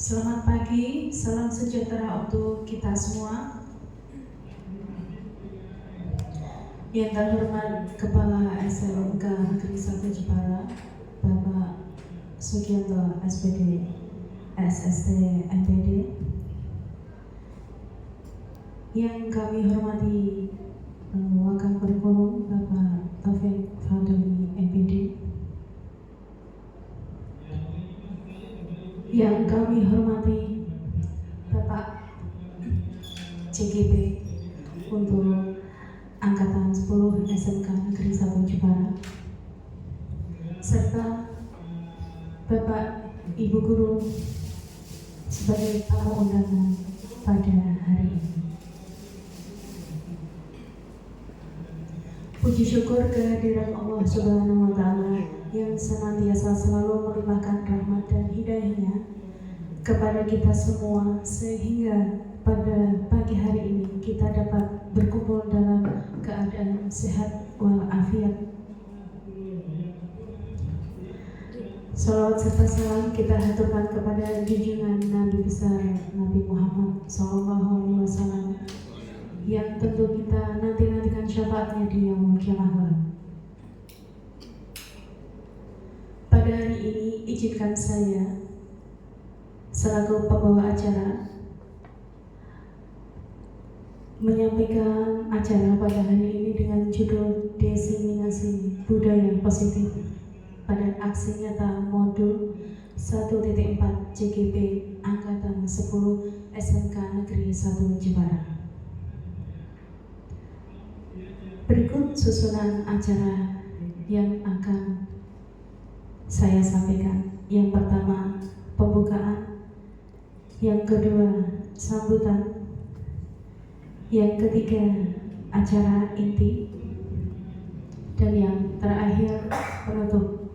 Selamat pagi, salam sejahtera untuk kita semua. Yang terhormat Kepala SMK Negeri 1 Jepara, Bapak Sugianto SPD, SST MPD. Yang kami hormati Wakil Kurikulum Bapak Taufik Fadli MPD. Yang kami hormati Bapak CGP untuk Angkatan 10 SMK Negeri 1 Jepara, serta Bapak Ibu Guru sebagai tamu undangan pada hari ini. Puji syukur kehadiran Allah Subhanahu wa Ta'ala yang senantiasa selalu melimpahkan rahmat dan hidayahnya kepada kita semua, sehingga pada pagi hari ini kita dapat berkumpul dalam keadaan sehat walafiat. Salawat serta salam kita haturkan kepada junjungan Nabi besar Nabi Muhammad SAW, yang tentu kita nantikan syafaatnya di yaumul kiamat. Pada hari ini izinkan saya selaku pembawa acara menyampaikan acara pada hari ini dengan judul Diseminasi Budaya Positif pada Aksi Nyata Modul 1.4 CGP Angkatan 10 SMK Negeri 1 Jepara. Berikut susunan acara yang akan saya sampaikan. Yang pertama, pembukaan. Yang kedua, sambutan. Yang ketiga, acara inti. Dan yang terakhir, penutup.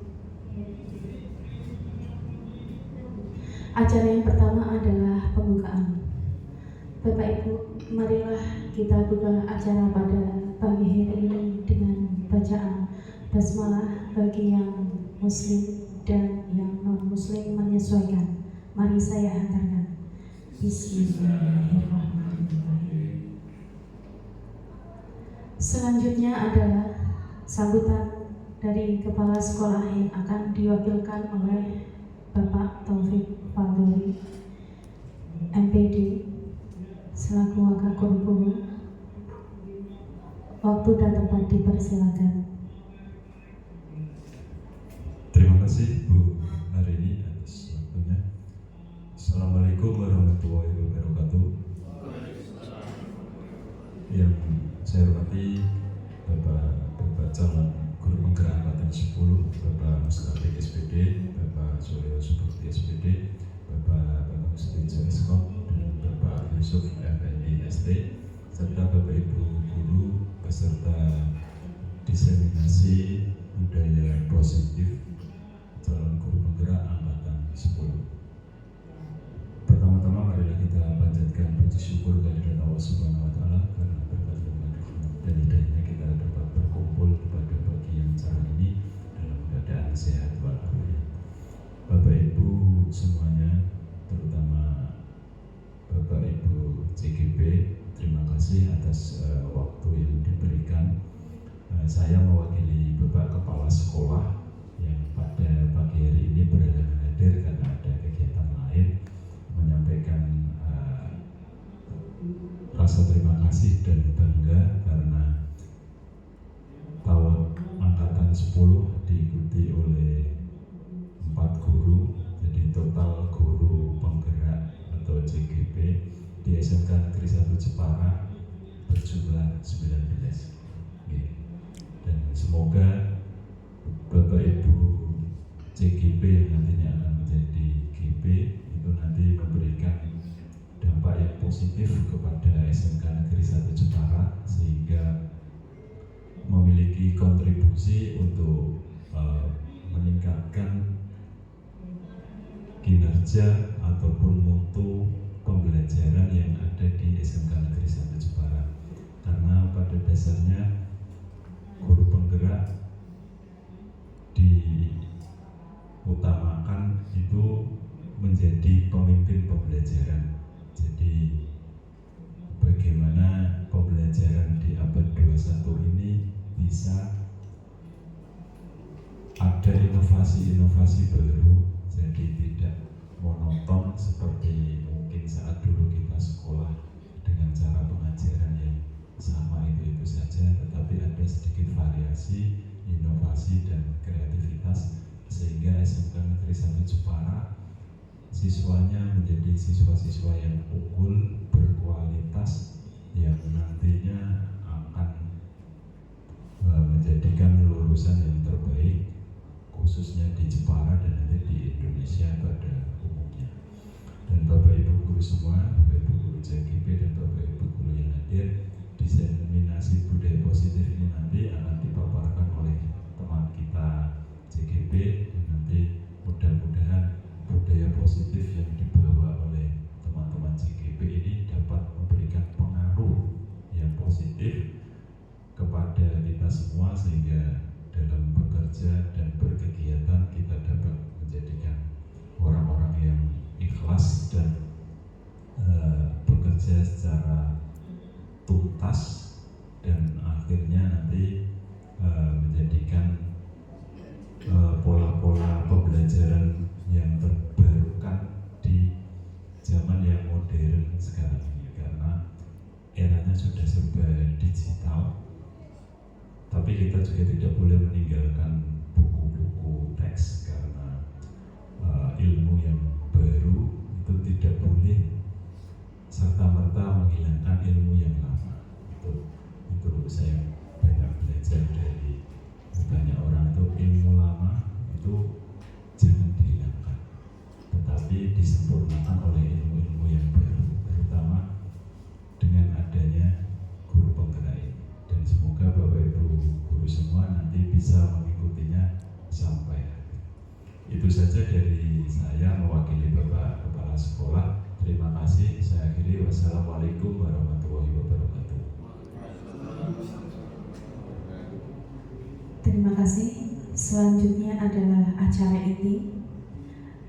Acara yang pertama adalah pembukaan. Bapak Ibu, marilah kita buka acara pada pagi hari ini dengan bacaan basmalah bagi yang muslim dan yang non-muslim menyesuaikan. Mari saya hantarkan. Bismillahirrahmanirrahim. Selanjutnya adalah sambutan dari kepala sekolah yang akan diwakilkan oleh Bapak Taufik Fadli MPD selaku Wakil Kurikulum. Waktu dan tempat dipersilakan. Terima kasih Bu Narini atas waktunya. Assalamualaikum warahmatullahi wabarakatuh. Yang saya hormati Bapak calon guru penggerak angkatan 10, Bapak Mustabik SPD, Bapak Suryo Subakti SPD, Bapak Sutijo Eskom, dan Bapak Yusuf FNI SD, serta Bapak Ibu guru beserta diseminasi budaya positif calon guru penggerak angkatan 10. Pertama-tama marilah kita panjatkan puji syukur kehadirat Allah Subhanahu wa Ta'ala karena berkat dan hidayahnya kita dapat berkumpul pada pagi yang cerah ini dalam keadaan sehat walafiat. Bapak Ibu semuanya, terutama Bapak Ibu CGP, terima kasih atas waktu yang diberikan. Saya mewakili Bapak Kepala Sekolah yang pada pagi hari ini berhalangan hadir karena ada kegiatan lain, menyampaikan rasa terima kasih dan bangga karena tahun angkatan 10 diikuti oleh 4 guru, jadi total guru penggerak atau CGP di SMK Negeri 1 Jepara berjumlah 19. Dan semoga Bapak Ibu CGP yang nantinya akan menjadi GP itu nanti memberikan dampak yang positif kepada SMK Negeri 1 Jepara, sehingga memiliki kontribusi untuk meningkatkan kinerja ataupun mutu pembelajaran yang ada di SMK Negeri 1 Jepara. Karena pada dasarnya guru penggerak diutamakan itu menjadi pemimpin pembelajaran. Jadi bagaimana pembelajaran di abad 21 ini bisa ada inovasi-inovasi baru, jadi tidak monoton seperti mungkin saat dulu kita sekolah dengan cara pengajaran yang sama itu saja, tetapi ada sedikit variasi, inovasi dan kreativitas, sehingga SMK Negeri 1 Jepara siswanya menjadi siswa-siswa yang unggul, berkualitas, yang nantinya akan menjadikan lulusan yang terbaik khususnya di Jepara dan nanti di Indonesia pada umumnya. Dan Bapak Ibu guru semua, Bapak Ibu guru JGP dan Bapak Ibu guru yang hadir, diseminasi budaya positif ini nanti akan dipaparkan oleh teman kita JGP, dan nanti mudah-mudahan budaya positif yang dibawa oleh teman-teman JGP ini dapat memberikan pengaruh yang positif kepada kita semua, sehingga dalam bekerja dan berkegiatan kita dapat menjadikan orang-orang yang ikhlas dan bekerja secara tuntas, dan akhirnya nanti menjadikan pola-pola pembelajaran yang terbarukan di zaman yang modern sekarang ini, karena eranya sudah serba digital. Tapi kita juga tidak boleh meninggalkan buku-buku teks, karena ilmu yang baru itu tidak boleh serta-merta menghilangkan ilmu yang lama. Itu saya banyak belajar dari banyak orang, itu ilmu lama itu jangan dihilangkan, tetapi disempurnakan oleh ilmu-ilmu yang baru, terutama dengan adanya guru penggerak ini. Dan semoga Bapak Ibu guru semua nanti bisa mengikutinya sampai akhir. Itu saja dari saya mewakili Bapak Kepala Sekolah. Terima kasih. Saya akhiri. Wassalamualaikum warahmatullahi wabarakatuh. Terima kasih. Selanjutnya adalah acara ini,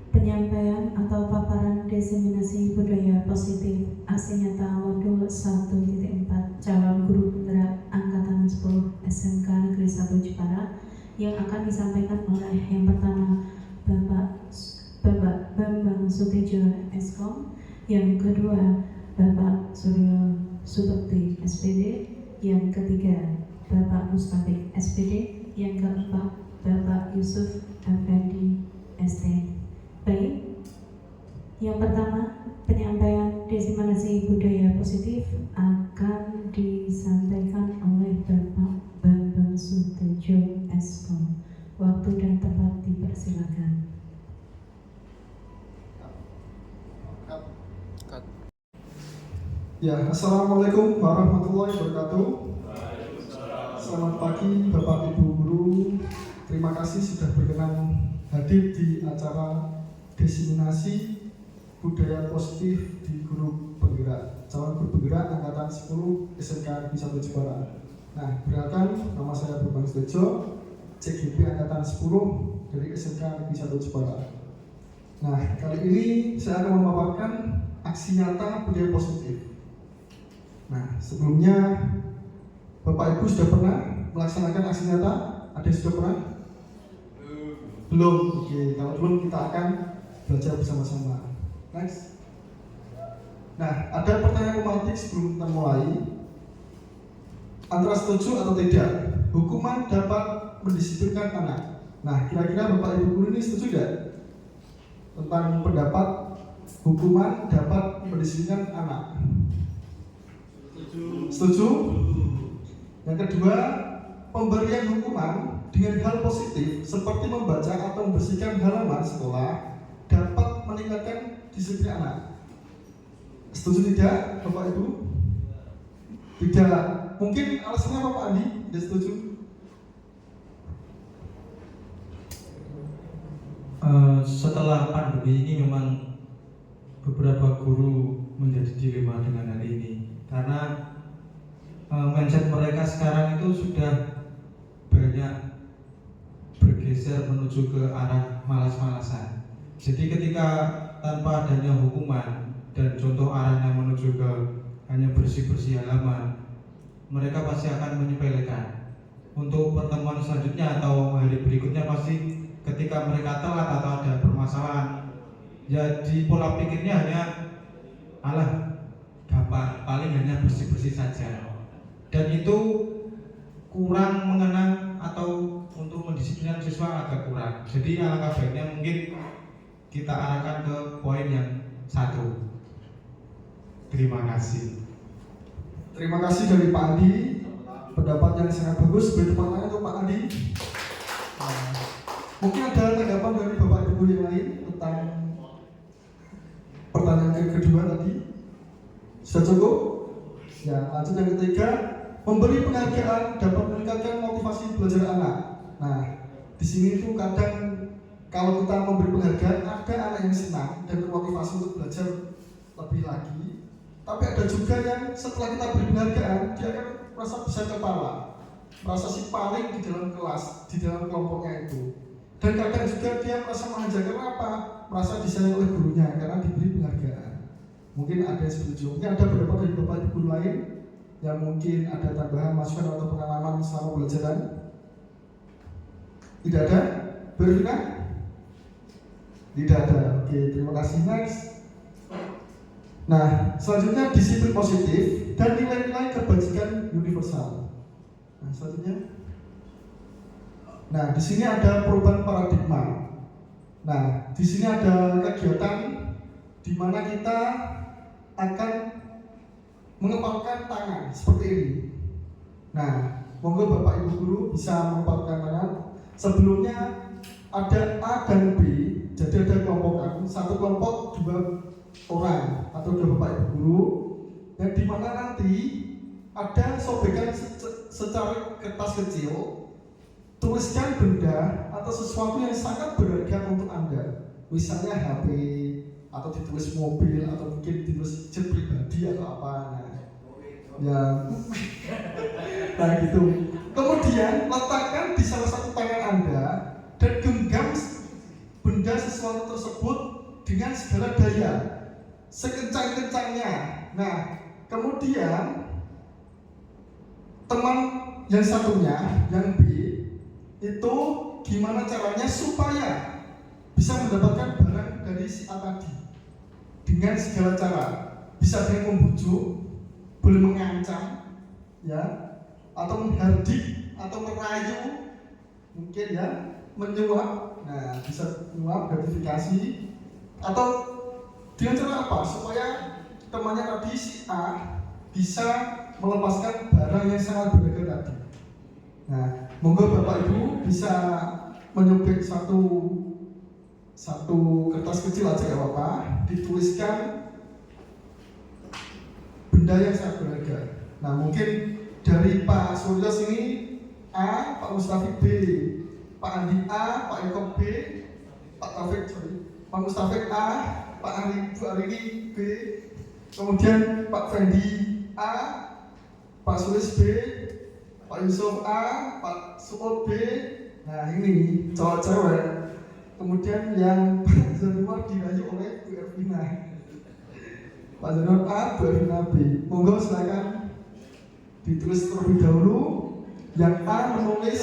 penyampaian atau paparan diseminasi budaya positif aksi nyata modul 1.4 calon guru penggerak angkatan 10 SMK Negeri 1 Jepara, yang akan disampaikan oleh yang pertama Bapak Bambang Sutejo Eskom, yang kedua Bapak Suryo Subekti SPD, yang ketiga Bapak Mustafik SPD, yang keempat Bapak Yusuf Effendi ST. Baik, yang pertama penyampaian diseminasi budaya positif akan disampaikan oleh Bapak Bambang Sutejo Eskom. Waktu dan tempat dipersilakan. Ya, Assalamualaikum warahmatullahi wabarakatuh. Selamat pagi Bapak Ibu guru. Terima kasih sudah berkenan hadir di acara diseminasi budaya positif di guru penggerak, calon guru penggerak angkatan 10 SMK Negeri 1 Jepara. Nah, perkenalkan, nama saya Bambang Sutejo, CGP angkatan 10 dari SMK Negeri 1 Jepara. Nah, kali ini saya akan memaparkan aksi nyata budaya positif. Nah, sebelumnya Bapak Ibu sudah pernah melaksanakan aksi nyata? Ada yang sudah pernah? Belum? Oke, kalau belum kita akan belajar bersama-sama. Next. Nah, ada pertanyaan pematik sebelum kita mulai. Antara setuju atau tidak, hukuman dapat mendisiplinkan anak. Nah, kira-kira Bapak Ibu guru ini setuju tidak? Tentang pendapat hukuman dapat mendisiplinkan anak. Setuju? Yang kedua, pemberian hukuman dengan hal positif seperti membaca atau membersihkan halaman sekolah dapat meningkatkan disiplin anak. Setuju tidak, Bapak Ibu? Tidak. Mungkin alasannya apa, Pak Andi? Tidak setuju? Setelah pandemi ini memang beberapa guru menjadi dilema dengan hal ini, karena mindset mereka sekarang itu sudah banyak bergeser menuju ke arah malas-malasan. Jadi ketika tanpa adanya hukuman dan contoh arahnya menuju ke hanya bersih-bersih halaman, mereka pasti akan menyepelekan. Untuk pertemuan selanjutnya atau hari berikutnya pasti ketika mereka telat atau ada permasalahan, jadi pola pikirnya hanya alah gampang, paling hanya bersih-bersih saja, dan itu kurang mengenang atau untuk mendisiplinkan siswa agak kurang. Jadi alangkah baiknya mungkin kita arahkan ke poin yang 1. Terima kasih. Terima kasih dari Pak Andi, pendapat yang sangat bagus. Beri tepuk tangan untuk Pak Andi. Mungkin ada tanggapan dari Bapak Ibu yang lain tentang pertanyaan yang kedua tadi. Sudah cukup? Ya, lanjut yang ketiga, memberi penghargaan dapat meningkatkan motivasi belajar anak. Nah, di sini tuh kadang kalau kita memberi penghargaan, ada anak yang senang dan termotivasi untuk belajar lebih lagi. Tapi ada juga yang setelah kita beri penghargaan, dia akan merasa besar kepala, merasa si paling di dalam kelas, di dalam kelompoknya itu. Dan kadang juga dia merasa manja, karena apa? Merasa disayang oleh gurunya karena diberi penghargaan. Mungkin ada yang setuju, mungkin ada beberapa dari Bapak Ibu guru lain yang mungkin ada tambahan masukan atau pengalaman selama pembelajaran. Tidak ada? Berfina? Tidak ada. Oke, terima kasih. Next. Nah, selanjutnya disiplin positif dan nilai-nilai kebajikan universal. Nah, selanjutnya. Nah, di sini ada perubahan paradigma. Nah, di sini ada kegiatan di mana kita akan mengepalkan tangan seperti ini. Nah, monggo Bapak Ibu guru bisa mengepalkan tangan. Sebelumnya ada A dan B, jadi ada kelompokan, satu kelompok 2 orang atau 2 Bapak Ibu guru, dan di mana nanti ada sobekan secara kertas kecil, tuliskan benda atau sesuatu yang sangat berharga untuk Anda, misalnya HP atau ditulis mobil atau mungkin ditulis jet pribadi atau apa. Nah gitu. Kemudian letakkan di salah satu tangan Anda dan genggam benda sesuatu tersebut dengan segala daya, sekencang-kencangnya. Nah, kemudian teman yang satunya, yang B, itu gimana caranya supaya bisa mendapatkan barang dari si A tadi dengan segala cara. Bisa dengan membujuk, boleh mengancam, ya, atau menghardik, atau merayu, mungkin ya, menyuap. Nah, bisa menyuap, gratifikasi, atau dengan cara apa? Supaya temannya tadi si A bisa melepaskan barang yang sangat berharga tadi. Nah, monggo Bapak Ibu bisa menyobek satu kertas kecil aja ya Bapak, dituliskan benda yang sangat berharga. Nah, mungkin dari Pak Surya sini A, Pak Mustafik B, Pak Andi A, Pak Eko B, Pak Mustafik A, Pak Arini B, kemudian Pak Fendi A, Pak Sulis B, Pak Yusuf A, Pak Suot B. Nah ini cowok-cewek. Kemudian yang Pak Zanuar dirayu oleh Bu Ervina. Pak Zanuar A, Bu Ervina B. Monggo silakan ditulis terlebih dahulu. Yang A menulis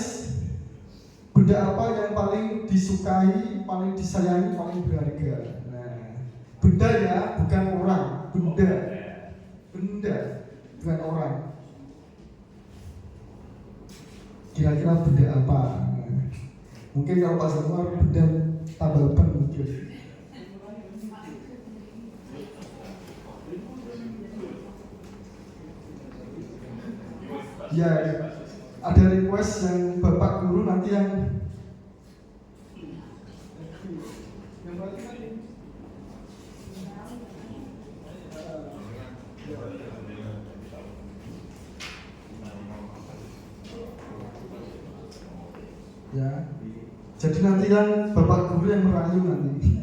benda apa yang paling disukai, paling disayangi, paling berharga. Nah, benda ya, bukan orang. Benda, bukan orang. Kira-kira benda apa? Nah, mungkin kalau Pak Zanuar benda tambal ban mungkin. Ya, ada request yang Bapak Guru nanti yang ya. Jadi nanti yang Bapak Guru yang merayu nanti.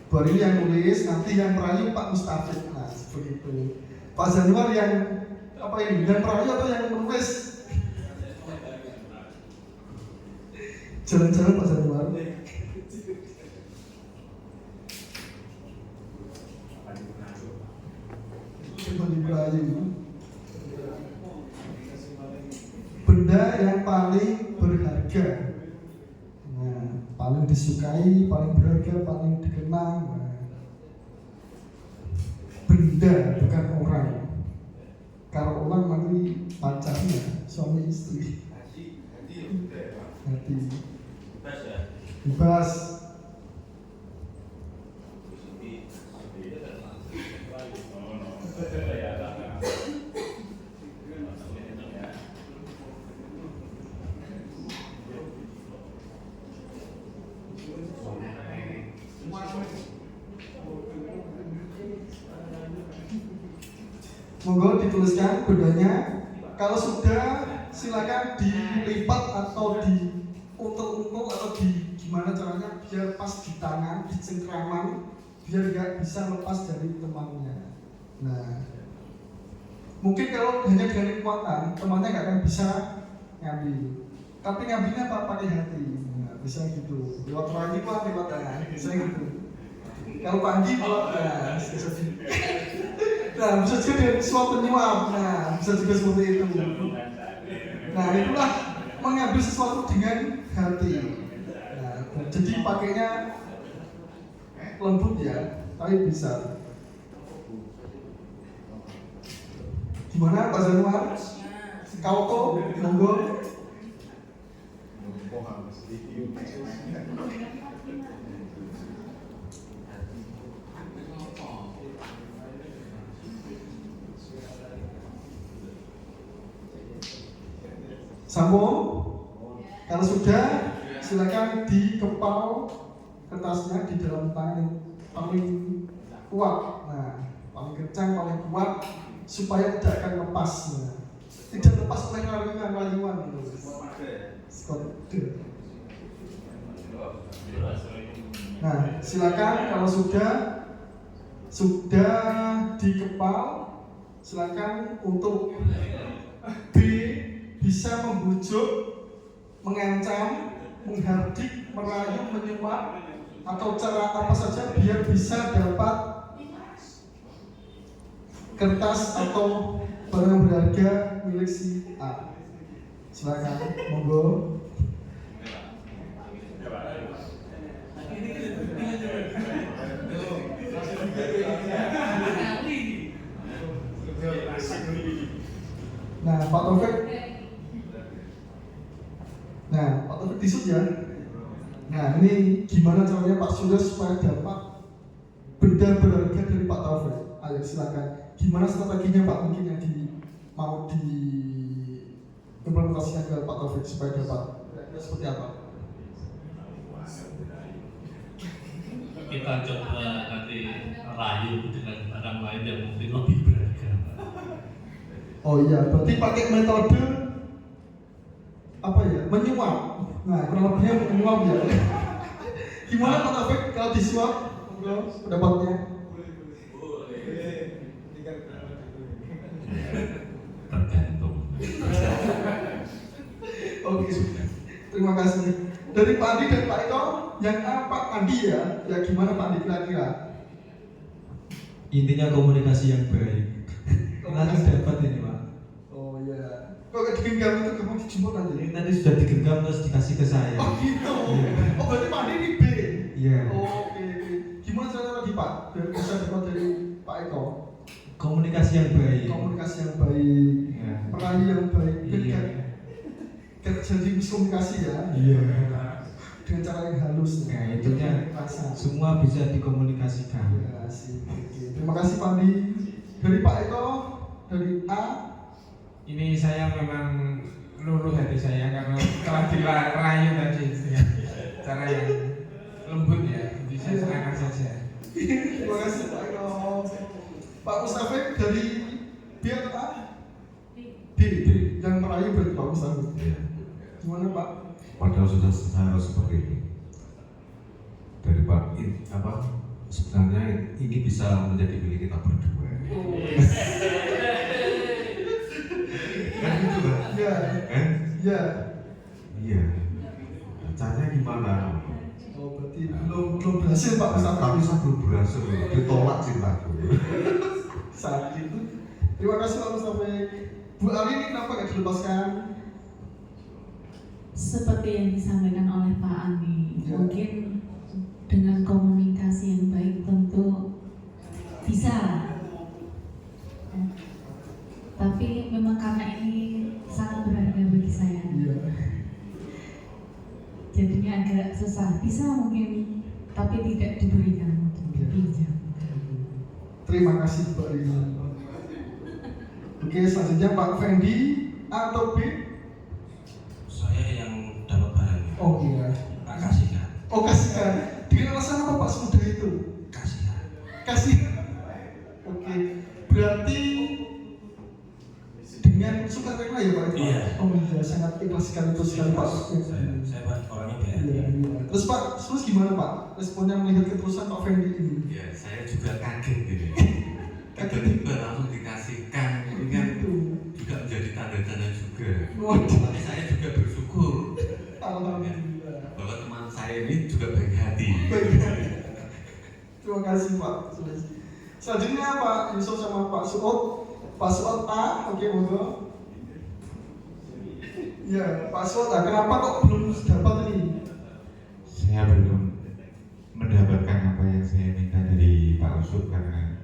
Baru ini yang nulis, nanti yang merayu Pak Mustafik. Nah, begitu. Pak Zanuar yang Apa ini? Dan perahu atau yang menulis? Jalan-jalan Pak Januar. Cuma di perahu. Benda yang paling berharga. Nah, paling disukai, paling berharga, paling dikenang. Nah, benda bukan orang. Kalau orang nanti pacarnya, suami istri. Hati. Bebas. Monggo dituliskan bendanya. Kalau sudah silakan dilipat atau diuntel-untel atau di gimana caranya biar pas di tangan, di cengkraman, biar nggak bisa lepas dari temannya. Nah, mungkin kalau hanya dengan kekuatan, temannya nggak akan bisa ngambil. Tapi ngambilnya apa? Pakai hati. Nah, bisa gitu. Lewat lagi pak, lewat tangan, bisa gitu. Kalau pagi lewat bisa gitu. Nah, bisa juga dengan suap penyuap. Nah, bisa juga seperti itu. Nah, itulah mengambil sesuatu dengan hati. Nah, jadi pakainya lembut ya, tapi bisa. Gimana Pak Januar? Kau kok, monggo. Sambung. Kalau sudah, silakan dikepal kertasnya di dalam tangan paling kuat. Nah, paling kencang, paling kuat supaya tidak akan lepas. Nah, tidak lepas oleh rayuan gitu. Nah, silakan kalau sudah dikepal, silakan untuk B bisa membujuk, mengancam, menghardik, merayu, menyuap, atau cara apa saja biar bisa dapat kertas atau barang berharga milik si A. Silakan, monggo. Nah, Pak Taufik. Nah, Pak Taufik disut ya. Nah, ini gimana caranya Pak Surya supaya dapat benda berharga dari Pak Taufik? Ayo silakan. Gimana strateginya Pak mungkin yang mau diimplementasikan ke Pak Taufik supaya dapat seperti apa? Kita coba nanti rayu dengan barang lain yang mungkin lebih berharga. Oh iya, berarti pakai metode apa ya? Menyuap. Nah, kurang lebihnya menyuap ya. Gimana Pak Taufik kalau disuap? Pendapatnya? Tergantung. Oke, terima kasih. Dari Pak Andi dan Pak Eko, yang Pak Andi ya gimana Pak Andi kira-kira? Intinya komunikasi yang baik. Nanti dapat ini Pak. Oh iya. Kok digenggam itu kamu dijemput nanti? Ini tadi sudah digenggam terus dikasih ke saya. Oh gitu. Iya. Oh berarti Pak Andi ini B. Iya. Oh, oke. Gimana caranya lagi Pak? Biar bisa dapat dari Pak Eko. Komunikasi yang baik. Komunikasi yang baik, Iya. merayu yang baik. Iya. Jadi miskomunikasi ya. Iya. Dengan cara yang halus. Nah, itunya rasa. semua bisa dikomunikasikan. Ya, sih. Oke. Terima kasih Pak Andi. Dari Pak Eko, dari A. Ini saya memang luluh hati saya karena telah dirayu tadi dengan cara yang lembut ya. Jadi saya serahkan saja. Terima kasih Pak Eko. Pak Mustafik dari B atau A? B. Yang merayu berarti Pak Mustafik. Gimana Pak? Padahal sudah secara seperti ini. Dari Pak, sebenarnya ini bisa menjadi milik kita berdua. Iya. Iya. Iya. Caranya gimana? Oh, berarti belum berhasil Pak Mustafa. Tapi sebelum berhasil ditolak cintaku. Sakit. Terima kasih Pak Mustafa. Bu Ali ini kenapa nggak dilepaskan? Seperti yang disampaikan oleh Pak Andi, Ya. mungkin dengan komunikasi yang baik tentu bisa. Tapi memang karena ini sangat berharga bagi saya, Iya. jadinya agak susah. Bisa mungkin, tapi tidak diberikan, mungkin dipinjam. Terima kasih Pak Rina. Oke, selanjutnya Pak Fendi atau B? Saya yang dapat barangnya. Oh iya. Tak kasihkan. Oh kasihkan. Dengan alasan apa Pak semudah itu? Kasihan. Kasih. Oke. Berarti dengan sukarela ya Pak? Iya. Oh iya, sangat ikhlas sekali itu sekali Pak. Saya orangnya Iya, BRI. iya. Terus Pak, terus gimana Pak? Responnya melihat ketulusan Pak Fendi ini? Ya, saya juga kaget ini. Tiba-tiba langsung dikasihkan. Ini kan juga menjadi tanda-tanda juga. Waduh. Tapi saya juga bersyukur Alhamdulillah. bahwa teman saya ini juga baik hati. Baik. Terima kasih Pak. Selanjutnya Pak Yusuf sama Pak Suot. Pak Suot A, oke monggo. Ya, Pak Suot A, kenapa kok belum dapat ini? Saya belum mendapatkan apa yang saya minta dari Pak Usut karena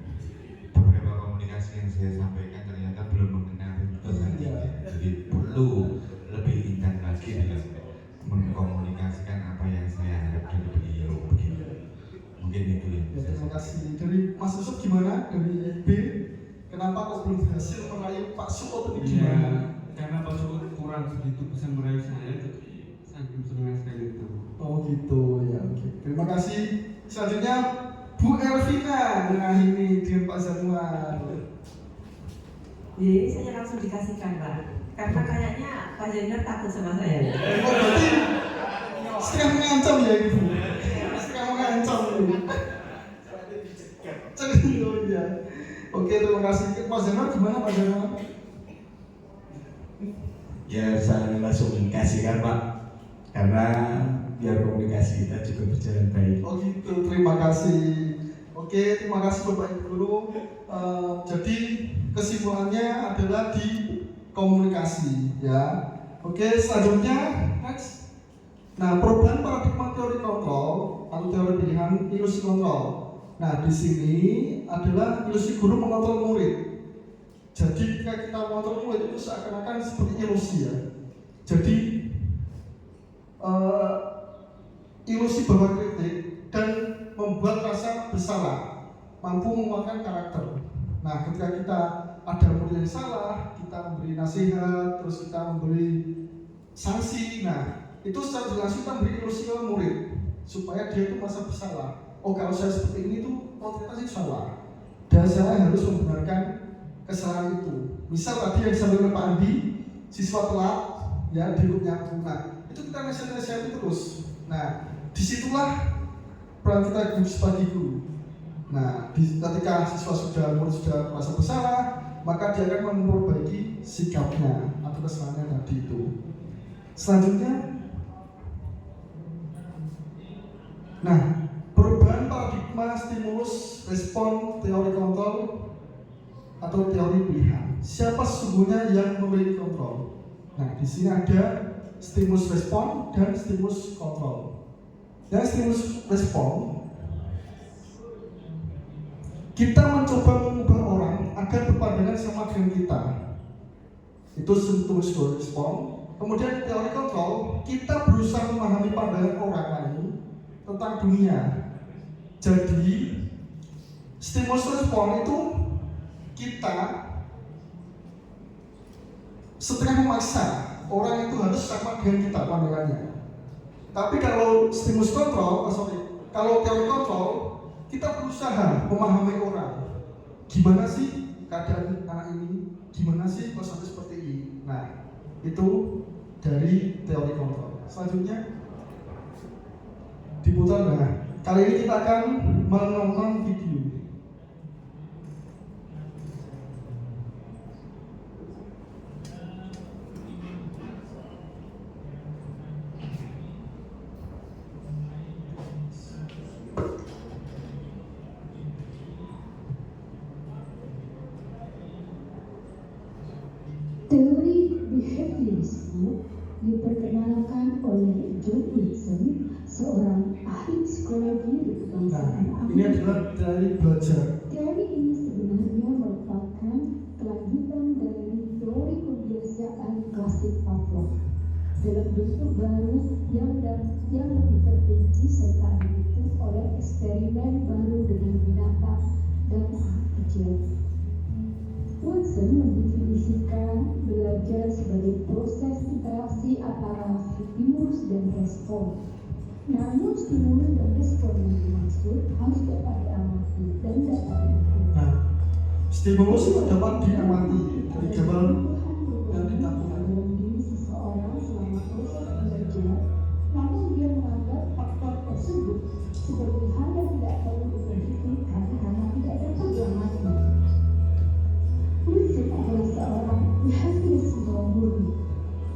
beberapa komunikasi yang saya sampaikan ternyata belum mengenal betul hatinya. Jadi perlu lebih intens lagi dalam mengkomunikasikan apa yang saya harap dari beliau. Begitu. Mungkin itu yang Ya, bisa terima saya kasih. Dari Mas Yusuf gimana? Dari B, kenapa kok belum berhasil merayu Pak Suot ini Iya, gimana? karena Pak Suut kurang begitu bisa merayu saya, jadi sangat senang sekali itu. Oh gitu ya, oke. Terima kasih. Selanjutnya Bu Elvina. Nah ini dengan Pak Zanuar. Jadi saya langsung dikasihkan Pak, karena kayaknya Pak Zainur takut sama saya. Oh berarti setengah mengancam ya ibu. Setengah mengancam ini. Oh iya. Oke, terima kasih. Pak Zanuar gimana Pak Zanuar? Ya saya langsung kasihkan Pak, karena biar komunikasi kita juga berjalan baik. Oh gitu, terima kasih. Oke, terima kasih Bapak Ibu Guru. Jadi kesimpulannya adalah di komunikasi, ya. Oke, selanjutnya next. Nah, perubahan paradigma teori kontrol atau teori pilihan ilusi kontrol. Nah, di sini adalah ilusi guru mengontrol murid. Jadi ketika kita mengontrol murid itu seakan-akan seperti ilusi ya. Jadi ilusi bahwa kritik dan membuat rasa bersalah, mampu menguatkan karakter. Nah, ketika kita ada murid yang salah, kita memberi nasihat, terus kita memberi sanksi. Nah, itu secara langsung kita memberi ilusi ke murid supaya dia itu merasa bersalah. Oh, kalau saya seperti ini tuh, oh ternyata sih salah. Dan saya harus membenarkan kesalahan itu. Misal tadi yang disampaikan Pak Andi, siswa telat, ya di grupnya. Nah, itu kita nasihat terus. Nah, disitulah peran kita sebagai guru. Nah, ketika siswa murid sudah merasa bersalah, maka dia akan memperbaiki sikapnya atau kesalahannya tadi itu. Selanjutnya, nah, perubahan paradigma stimulus respon teori kontrol atau teori pilihan. Siapa sesungguhnya yang memiliki kontrol? Nah, di sini ada stimulus respon dan stimulus kontrol. Dan stimulus respon, kita mencoba mengubah orang agar berpandangan sama dengan kita. Itu stimulus respon. Kemudian teori kontrol, kita berusaha memahami pandangan orang lain tentang dunia. Jadi stimulus respon itu kita setengah memaksa orang itu harus sama dengan kita pandangannya. Tapi kalau stimulus kontrol, kalau teori kontrol, kita berusaha memahami orang. Gimana sih keadaan anak ini? Gimana sih kalau sampai seperti ini? Nah, itu dari teori kontrol. Selanjutnya diputar. Nah, kali ini kita akan menonton video. behaviorisme diperkenalkan oleh John Wilson, seorang ahli psikologi kebangsaan Nah, ini adalah dari belajar. Teori ini sebenarnya merupakan kelanjutan dari teori kebiasaan klasik Pavlov dalam bentuk baru yang lebih terperinci serta didukung oleh eksperimen baru dengan binatang dan anak kecil. Wilson mendefinisikan belajar sebagai proses interaksi antara stimulus dan respon. Namun stimulus dan respon yang dimaksud harus dapat diamati dan dapat diukur. Nah, stimulus itu dapat diamati dari gambar yang ditampilkan. Dalam diri seseorang selama proses belajar, namun dia menganggap faktor tersebut seperti hal yang tidak perlu diperhitungkan karena tidak dapat diamati. Wilson adalah seorang behaviorisme murni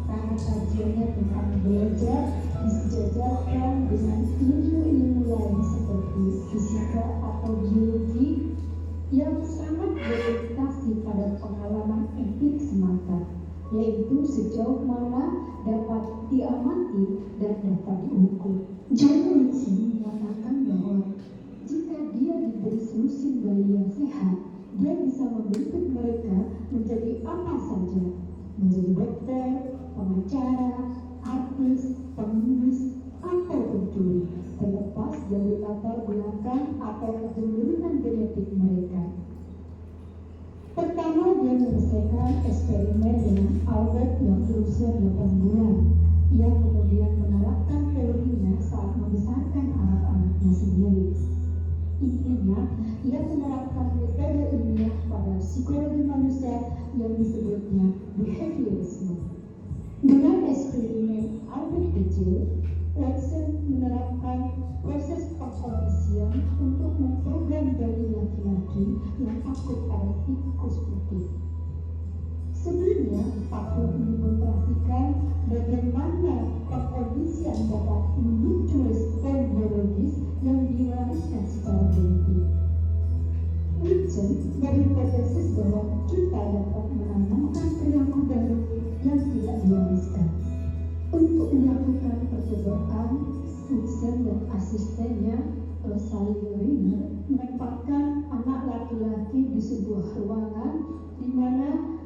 karena kajiannya tentang belajar disejajarkan dengan ilmu-ilmu lain seperti fisika atau biologi yang sangat berorientasi pada pengalaman empirik semata, yaitu sejauh mana dapat diamati dan dapat diukur. John Wilson mengatakan bahwa jika dia diberi selusin bayi yang sehat, dia bisa membentuk mereka menjadi apa saja, menjadi dokter, pengacara, artis, penulis, atau pencuri, terlepas dari latar belakang atau kecenderungan genetik mereka. Pertama, dia menyelesaikan eksperimen dengan Albert yang berusia 8 bulan. Ia kemudian menerapkan teorinya saat membesarkan anak-anaknya sendiri. Intinya, ia menerapkan metode ilmiah pada psikologi manusia yang disebutnya behaviorisme. Dengan eksperimen Albert kecil, Watson menerapkan proses pengkondisian untuk memprogram bayi laki-laki yang takut pada tikus putih. Sebelumnya, Pavlov mendemonstrasikan bagaimana pengkondisian dapat memicu respon biologis yang diwariskan secara genetik. Wilson berhipotesis bahwa kita dapat menanamkan perilaku baru yang tidak diwariskan. Untuk melakukan percobaan, Wilson dan asistennya Rosalie Riner menempatkan anak laki-laki di sebuah ruangan di mana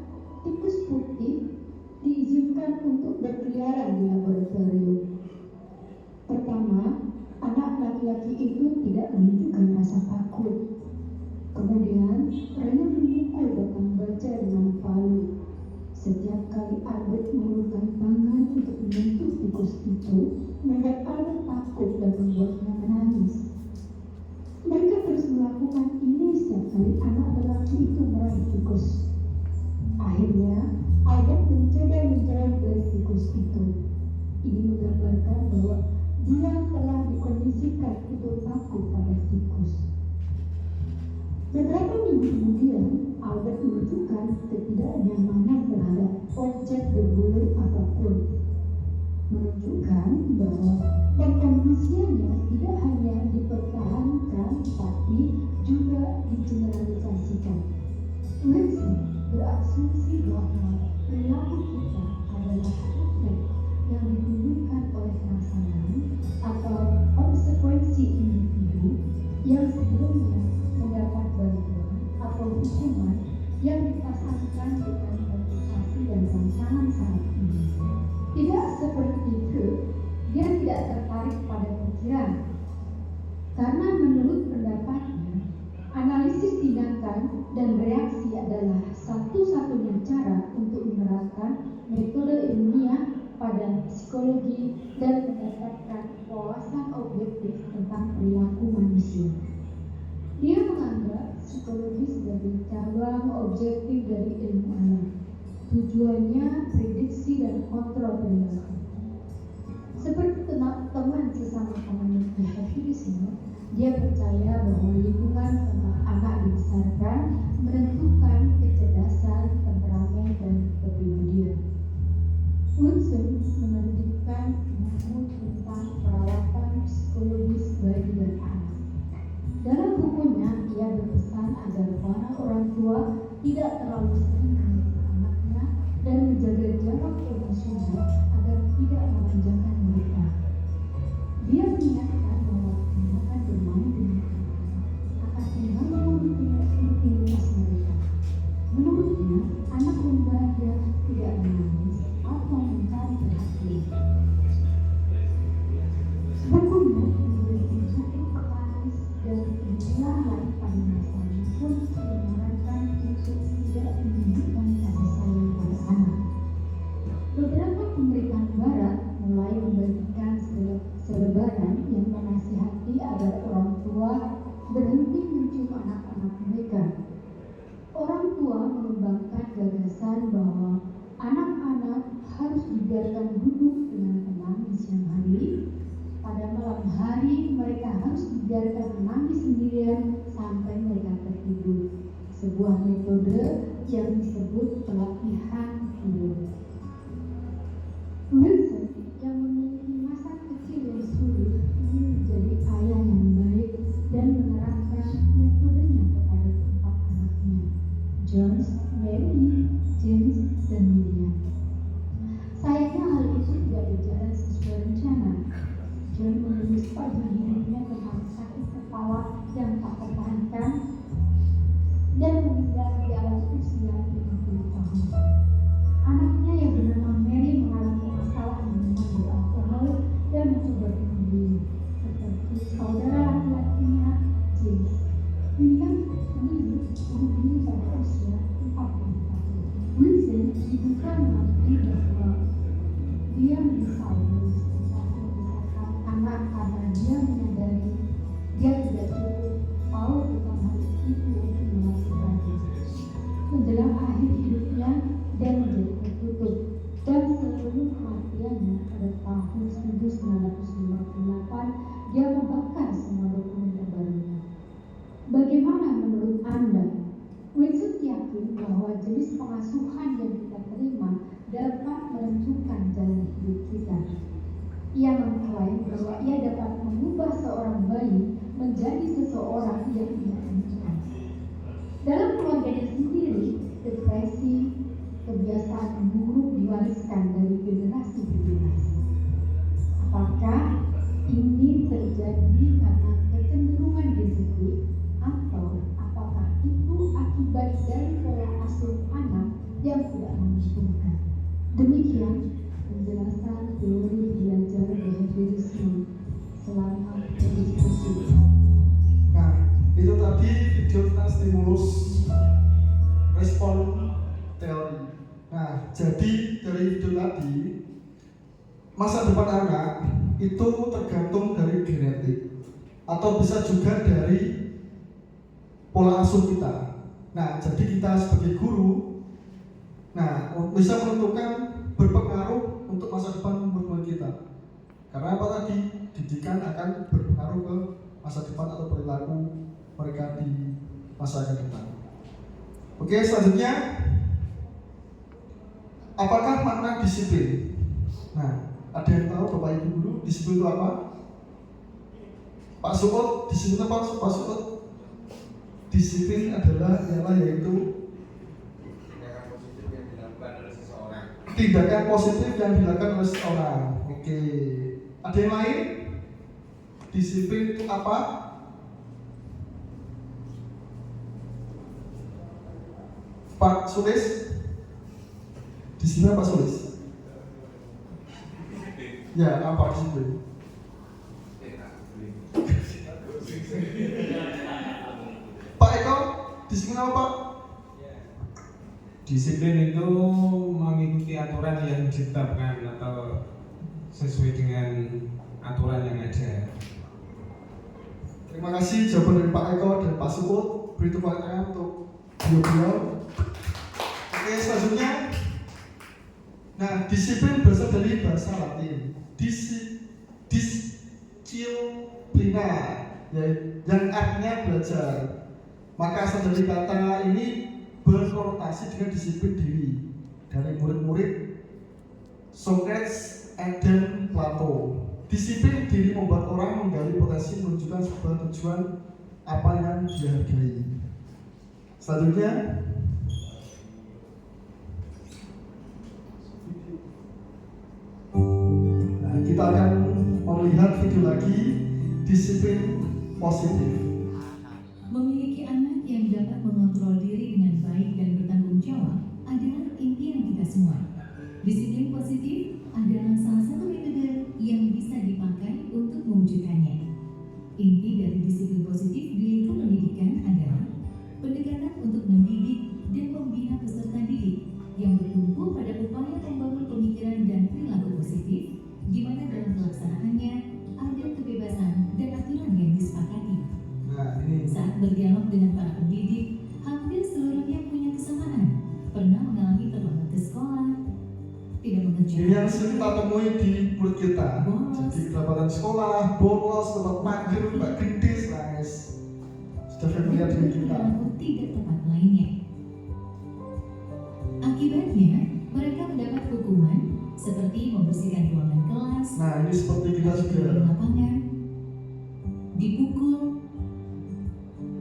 tikus putih diizinkan untuk berkeliaran di laboratorium. Pertama, anak laki-laki itu tidak menunjukkan rasa takut. Kemudian, Riner memukul batang baja dengan palu. Setiap kali Albert mengulurkan tangan untuk menyentuh tikus itu, membuat Albert takut dan membuatnya menangis. Mereka terus melakukan ini setiap kali anak lelaki itu meraih tikus. Akhirnya, Albert mencoba menjauh dari tikus itu. Ini menggambarkan bahwa dia telah dikondisikan untuk takut pada tikus. Beberapa minggu kemudian, Albert menunjukkan ketidaknyamanan terhadap objek berbulu apapun, menunjukkan bahwa pengkondisiannya tidak hanya dipertahankan tapi juga digeneralisasikan. Wilson berasumsi bahwa perilaku kita adalah efek yang ditimbulkan oleh rangsangan atau konsekuensi individu yang sebelumnya mendapat bantuan atau hukuman yang dipasangkan dengan motivasi dan rangsangan saat ini. Tidak seperti itu, dia tidak tertarik pada pikiran. Karena menurut pendapatnya, analisis tindakan dan reaksi adalah satu-satunya cara untuk menerapkan metode ilmiah pada psikologi dan mendapatkan wawasan objektif tentang perilaku manusia. Dia menganggap psikologi sebagai cabang objektif dari ilmu alam. Tujuannya prediksi dan kontrol perilaku. Seperti teman sesama penganut behaviorisme, dia percaya bahwa lingkungan tempat anak dibesarkan menentukan kecerdasan, temperamen, dan kepribadian. Wilson menerbitkan buku tentang perawatan psikologis bayi dan anak. Dalam bukunya, ia berpesan agar para orang tua tidak terlalu sering menyentuh anaknya dan menjaga jarak kesabaran yang menasihati agar orang tua berhenti mencium anak-anak mereka. Orang tua mengembangkan gagasan bahwa anak-anak harus dibiarkan duduk dengan tenang di siang hari. Pada malam hari mereka harus dibiarkan menangis sendirian sampai mereka tertidur. Sebuah metode yang disebut pelatihan tidur. Wilson yang memiliki masa kecil yang sulit ingin menjadi ayah yang baik dan menerapkan metodenya kepada keempat anaknya, Jones, Mary, James, dan William. Sayangnya hal itu tidak berjalan sesuai rencana. John menulis pada hidupnya tentang sakit kepala yang tak tertahankan dan meninggal di atas usia 50 tahun. Anaknya yang bernama Mary mengalami masalah minuman beralkohol dan mencoba bunuh diri, seperti saudara laki-lakinya James. William meninggal bunuh diri pada usia 40 tahun. Wilson diduga mengakui bahwa dia menyesal menulis tentang memisahkan anak karena dia menyadari dia tidak cukup tahu tentang hal itu untuk melakukannya. Menjelang akhir hidupnya, dia menjadi tertutup dan sebelum kematiannya pada tahun 1958 dia membakar semua dokumen terbarunya. Bagaimana menurut Anda? Wilson yakin bahwa jenis pengasuhan yang kita terima dapat menentukan jalan hidup kita. Ia mengklaim bahwa ia dapat mengubah seorang bayi menjadi seseorang yang ia inginkan. Dalam keluarganya sendiri, depresi, kebiasaan buruk diwariskan dari generasi ke generasi. Apakah ini terjadi karena kecenderungan genetik atau apakah itu akibat dari pola asuh anak yang tidak menguntungkan? Demikian penjelasan teori belajar behaviorisme selama berdiskusi. Nah, itu tadi video tentang stimulus respon teori. Nah, jadi dari video tadi, masa depan anak itu tergantung dari genetik atau bisa juga dari pola asuh kita. Nah, jadi kita sebagai guru, nah bisa menentukan berpengaruh untuk masa depan murid-murid kita. Karena apa tadi? Didikan akan berpengaruh ke masa depan atau perilaku mereka di masa akan datang. Oke, selanjutnya, apakah makna disiplin? Nah, ada yang tahu Bapak Ibu guru disiplin itu apa? Pak Sukot, disiplin apa Pak Sukot? Disiplin adalah yaitu tindakan positif yang dilakukan oleh seseorang. Oke, ada yang lain? Disiplin itu apa? Pak Sulis? Disiplin Pak Sulis? Ya, apa disiplin? Pak Eko, disiplin apa Pak? Disiplin itu mengikuti aturan yang ditetapkan atau sesuai dengan aturan yang ada. Terima kasih jawaban dari Pak Eko dan Pak Sukut. Beri tepuk tangan untuk beliau. Oke, selanjutnya. Nah, disiplin berasal dari bahasa Latin. Disciplina, yang artinya belajar. Maka asal dari kata ini berkonotasi dengan disiplin diri dari murid-murid Socrates dan Plato. Disiplin diri membuat orang menggali potensi menunjukkan sebuah tujuan apa yang dihargai. Selanjutnya, nah, kita akan melihat video lagi disiplin positif. Memiliki anak yang dapat mengontrol diri dengan baik dan bertanggung jawab adalah impian kita semua. Disiplin positif adalah salah satu metode yang bisa dipakai untuk mewujudkannya. Inti dari disiplin positif di lingkup pendidikan adalah pendekatan untuk mendidik dan membina peserta didik yang bertumpu pada upaya membangun pemikiran dan perilaku positif, di mana dalam pelaksanaannya ada Ini yang sering kita temui di murid kita. Jadi kedapatan sekolah, bolos, tempat mager, mbak gendis, nangis. Sudah familiar dengan kita. Tidak tepat lainnya. Akibatnya, mereka mendapat hukuman seperti membersihkan ruangan kelas, Nah, ini seperti kita juga. di lapangan, dipukul,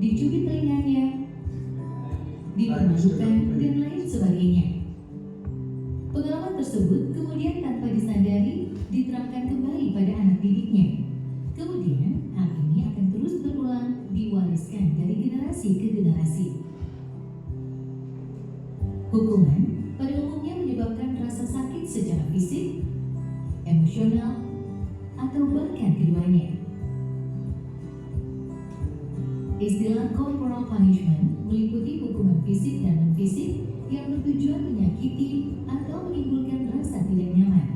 dicubit telinganya, dipermalukan, dan lain sebagainya. Pengalaman tersebut kemudian tanpa disadari diterapkan kembali pada anak didiknya. Kemudian hal ini akan terus berulang, diwariskan dari generasi ke generasi. Hukuman pada umumnya menyebabkan rasa sakit secara fisik, emosional, atau bahkan keduanya. Istilah corporal punishment meliputi hukuman fisik dan non-fisik yang bertujuan menyakiti atau menimbulkan rasa tidak nyaman.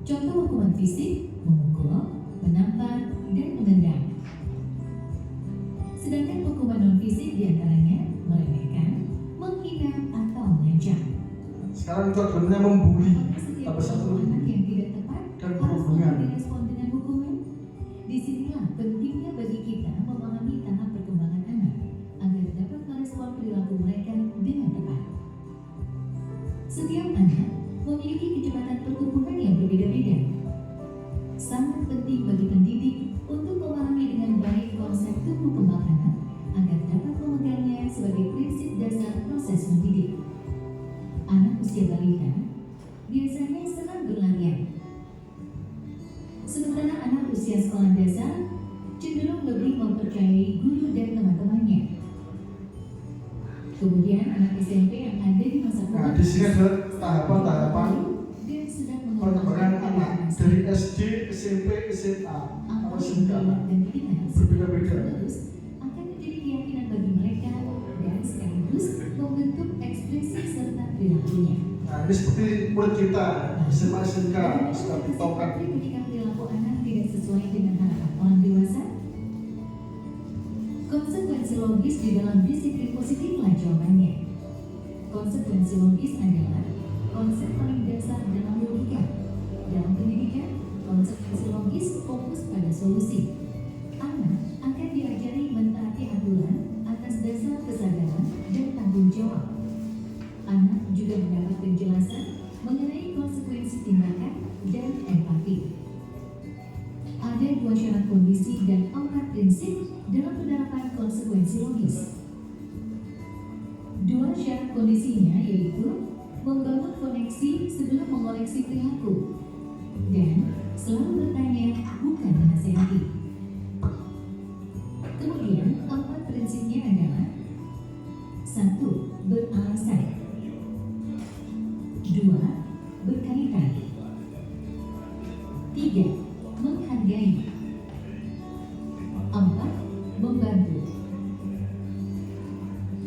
Contoh hukuman fisik memukul, menampar, dan menendang. Sedangkan hukuman non-fisik diantaranya meremehkan, menghina, atau mengancam. Sekarang itu adalah membuli. Setiap Apa satu anak yang tidak tepat dan harus berhubungan. direspon dengan hukuman. Disinilah pentingnya bagi kita memahami tahap perkembangan anak agar dapat merespon perilaku mereka dengan tepat. Setiap anak memiliki kecepatan pertumbuhan yang berbeda-beda. Sangat penting bagi pendidik untuk memahami dengan baik konsep tumbuh kembang anak agar dapat memegangnya sebagai prinsip dasar proses mendidik. Anak usia balita biasanya senang berlarian. Sementara anak usia sekolah dasar cenderung lebih mempercayai guru dan teman-temannya. Kemudian anak SMP yang ada di masa Nah, di sini ada tahapan-tahapan dan sedang perkembangan anak dari SD, SMP, SMA, atau SMK berbeda-beda. terus akan menjadi keyakinan bagi mereka dan sekaligus membentuk ekspresi serta perilakunya. Nah, ini seperti murid kita SMA, SMK sudah ditopkan. Ketika perilaku anak tidak sesuai dengan harapan orang dewasa, konsekuensi logis di dalam disiplin positiflah jawabannya. Konsekuensi logis adalah konsep paling dasar dalam logika. Dalam pendidikan, konsekuensi logis fokus pada solusi. Anak akan diajari mentaati aturan atas dasar kesadaran dan tanggung jawab. Anak juga mendapat penjelasan mengenai konsekuensi tindakan dan empati. Ada 2 syarat kondisi dan 4 prinsip dalam penerapan konsekuensi logis. 2 syarat kondisinya yaitu membangun koneksi sebelum mengoreksi perilaku dan selalu bertanya bukan menasehati. Kemudian 4 prinsipnya adalah 1. Beralasan, 2. Berkaitan, 3. Menghargai, 4. Membantu.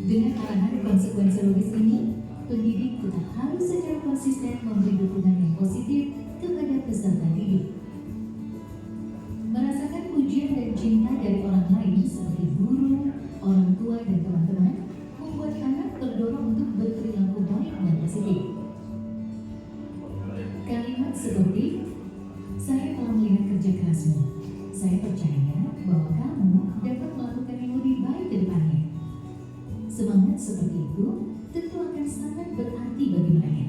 Dengan arahan konsekuensi logis ini, pendidik tetap harus secara konsisten memberi dukungan yang positif kepada peserta didik. Merasakan pujian dan cinta dari orang lain seperti guru, orang tua, dan teman-teman membuat anak terdorong untuk berperilaku baik dan positif. Kalimat seperti, "Saya telah melihat kerja kerasmu. Saya percaya bahwa kamu dapat melakukan yang lebih baik ke depannya." Semangat seperti itu tentu akan sangat berarti bagi mereka.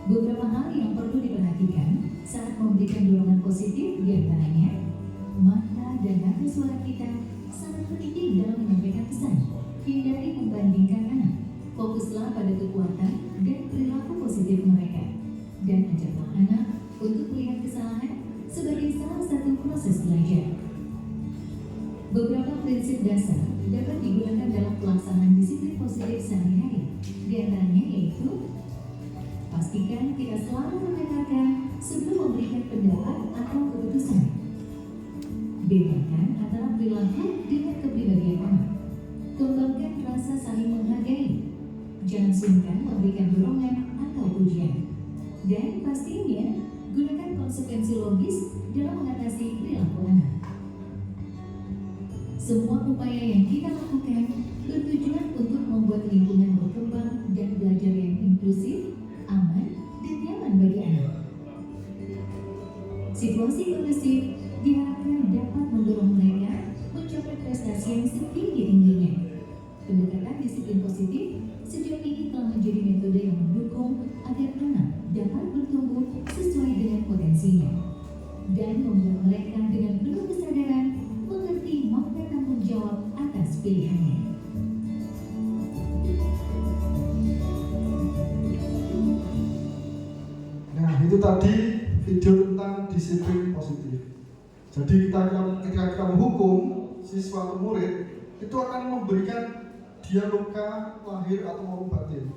Beberapa hal yang perlu diperhatikan saat memberikan dorongan positif diantaranya, mata dan nada suara kita sangat penting dalam menyampaikan pesan. Hindari membandingkan anak. Fokuslah pada kekuatan dan perilaku positif mereka. Dan ajarlah anak untuk melihat kesalahan sebagai salah satu proses belajar. Beberapa prinsip dasar dapat digunakan dalam pelaksanaan disiplin positif sehari-hari. Di antaranya yaitu, pastikan kita selalu mendengarkan sebelum memberikan pendapat atau keputusan. Bedakan antara perilaku dengan kepribadian anak. Kembangkan rasa saling menghargai. Jangan sungkan memberikan dorongan atau pujian. Dan pastinya, gunakan konsekuensi logis dalam mengatasi perilaku anak. Semua upaya yang kita lakukan bertujuan untuk membuat lingkungan berkembang dan belajar yang inklusif, situasi kondusif diharapkan dapat mendorong mereka mencapai prestasi yang setinggi-tingginya. Pendekatan disiplin positif sejauh ini telah menjadi metode yang mendukung agar anak dapat bertumbuh sesuai dengan potensinya dan membuat mereka dengan penuh kesadaran mengerti makna tanggung jawab atas pilihannya. Nah, itu tadi video tentang disiplin positif. Jadi ketika kita menghukum siswa atau murid, itu akan memberikan dia luka lahir atau maupun batin.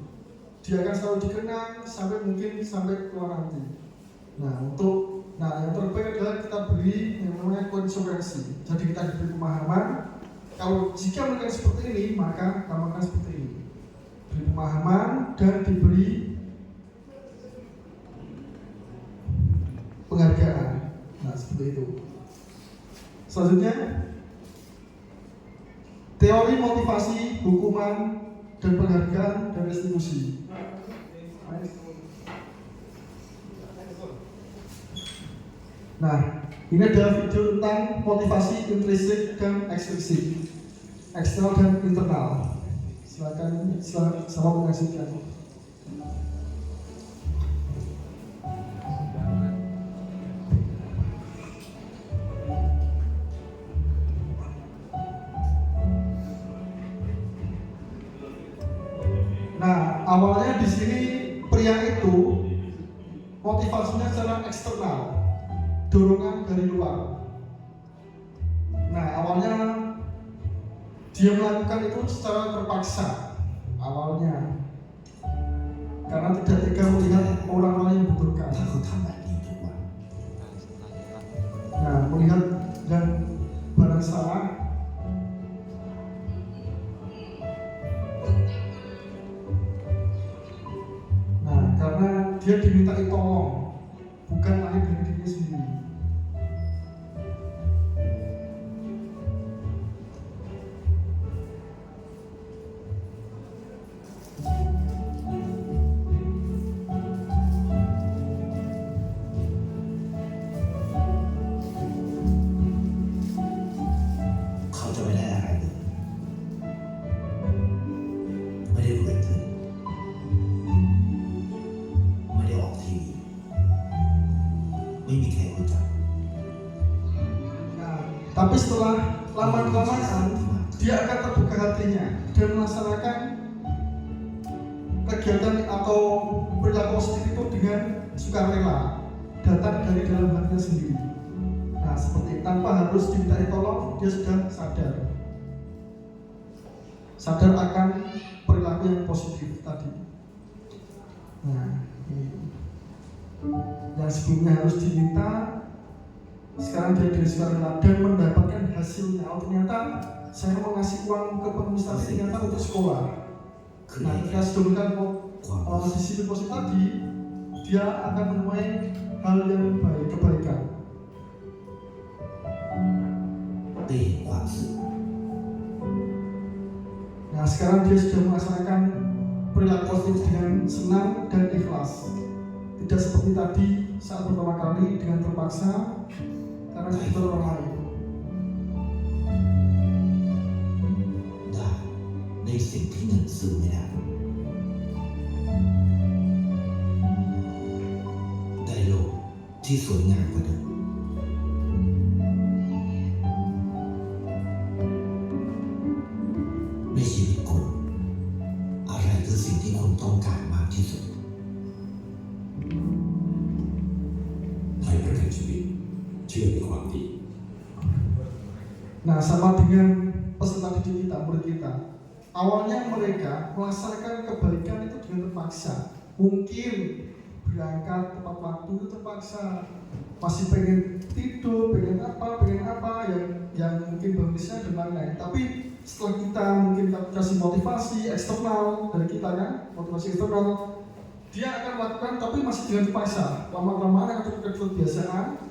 Dia akan selalu dikenang sampai keluar nanti. Nah, yang terbaik adalah kita beri yang namanya konsekuensi. Jadi kita diberi pemahaman. Kalau jika mereka seperti ini, maka kamu akan seperti ini. Beri pemahaman dan diberi penghargaan. Nah, seperti itu. Selanjutnya, teori motivasi, hukuman, dan penghargaan dan restitusi. Nah, ini adalah video tentang motivasi intrinsik dan ekstrinsik, eksternal dan internal. Silakan selamat menyaksikan. Nah, awalnya di sini pria itu motivasinya secara eksternal, dorongan dari luar. Nah, awalnya dia melakukan itu secara terpaksa awalnya, karena tidak tega melihat orang lain yang membutuhkan. Nah, melihat dan barang salah. Karena dia dimintai tolong, bukan lahir dari dirinya sendiri. Tapi setelah lama-kelamaan dia akan terbuka hatinya dan melaksanakan kegiatan atau perilaku positif itu dengan sukarela, datang dari dalam hatinya sendiri. Nah, seperti tanpa harus dimintai tolong, dia sudah sadar akan perilaku yang positif tadi. Nah, ini yang sebelumnya harus diminta, sekarang dia dari sukarela dan mendapatkan hasilnya. Oh, ternyata saya mau ngasih uang ke pengemis tadi ternyata untuk sekolah. Nah, ketika sedulurkan disiplin positif tadi, dia akan menemui hal yang baik, kebaikan. Nah, sekarang dia sudah melaksanakan perilaku positif dengan senang dan ikhlas. Tidak seperti tadi saat pertama kali dengan terpaksa karena itu orang lain. Nah, ในสิ่งที่หนึ่งสื่อไม่ได้ได้โลกที่สวยงามกว่าเดิมในชีวิตคุณอะไรคือสิ่งที่คุณต้องการมากที่สุดให้ประกันชีวิตเชื่อในความดี Nah, sama dengan peserta didik kita, murid kita. Awalnya mereka melaksanakan kebaikan itu dengan terpaksa. Mungkin berangkat tepat waktu itu terpaksa, masih pengen tidur, pengen apa yang mungkin bagusnya dan lain-lain. Tapi setelah kita mungkin kasih motivasi eksternal dari kita kan, motivasi eksternal, dia akan melakukan tapi masih dengan terpaksa. Lama-lama akan terjadi kebiasaan.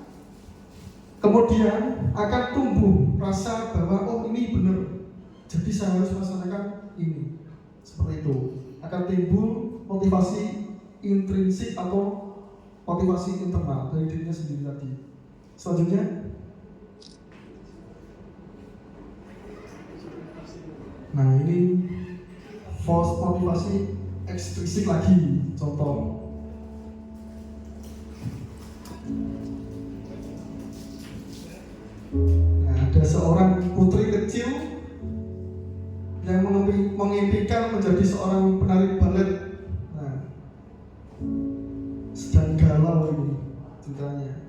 Kemudian akan tumbuh rasa bahwa oh ini benar, jadi saya harus melaksanakan ini. Seperti itu akan timbul motivasi intrinsik atau motivasi internal dari dirinya sendiri tadi. Selanjutnya, nah ini false motivasi ekstrinsik lagi, contoh. Nah, ada seorang putri kecil yang mengimpikan menjadi seorang penari balet. Nah, sedang galau ini ceritanya.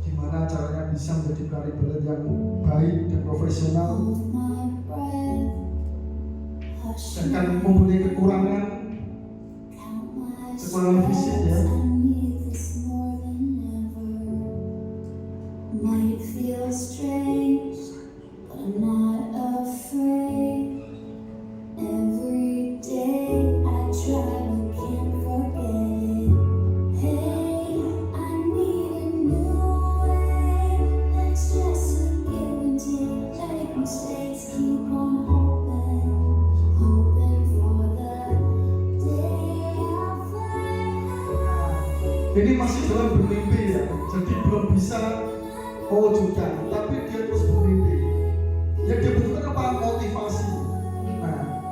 Gimana caranya bisa menjadi penari balet yang baik dan profesional, sedangkan mempunyai kekurangan fisik ya. Might feel strange, but I'm not afraid. Every day I try but can't forget it. Hey, I need a new way. Let's just give and take, make mistakes, keep on hoping for the day I fly. Ini masih dalam bermimpi ya, jadi belum bisa mewujudkan, tapi dia terus bermimpi. Yang dia butuhkan apa? Motivasi. Nah,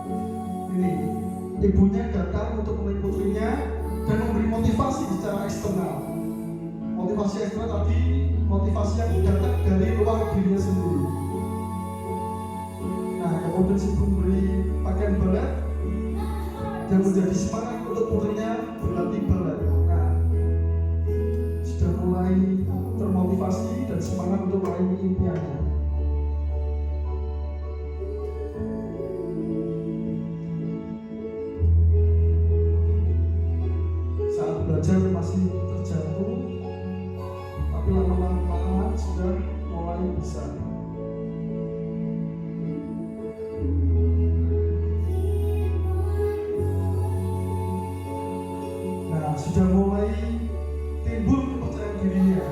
ini ibunya datang untuk menemui putrinya dan memberi motivasi secara eksternal. Motivasi eksternal tadi motivasi yang datang dari luar dirinya sendiri. Nah, kemudian si memberi pakaian balet yang menjadi semangat untuk putrinya berlatih balet. Nah, sudah mulai termotivasi dan semangat untuk meraih impiannya. Saat belajar masih terjatuh, tapi lama-lama sudah mulai bisa. Nah, sudah mulai timbul kepercayaan dirinya.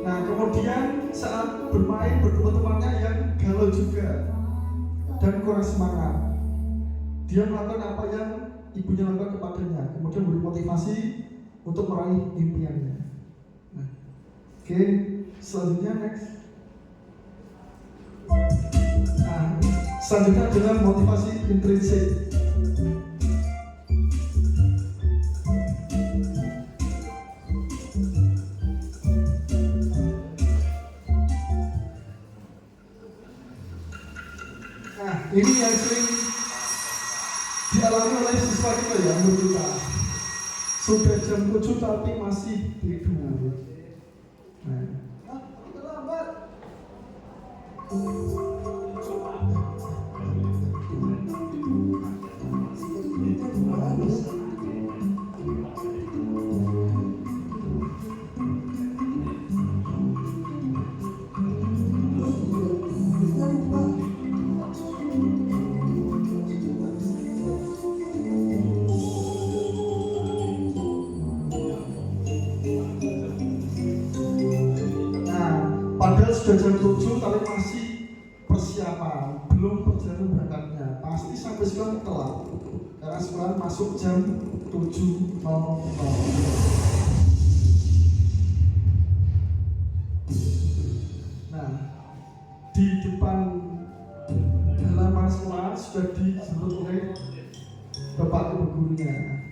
Nah, kemudian saat bermain bertemu temannya yang galau juga dan kurang semangat, dia melakukan apa yang ibunya lakukan kepadanya, kemudian beri motivasi untuk meraih impiannya. Nah, oke, selanjutnya next. Nah, selanjutnya adalah motivasi intrinsik. Ini yang sering dialami oleh siswa kita ya, menurut kita. Sudah jam 7 tapi masih tidur. Nah, terlambat. Padahal sudah jam 7 tapi masih persiapan, belum perjalanan berangkatnya. Pasti sampai sekolah telat, karena sekolah masuk jam 7.00. Nah, di depan halaman sekolah sudah disebut oleh bapak ibu gurunya.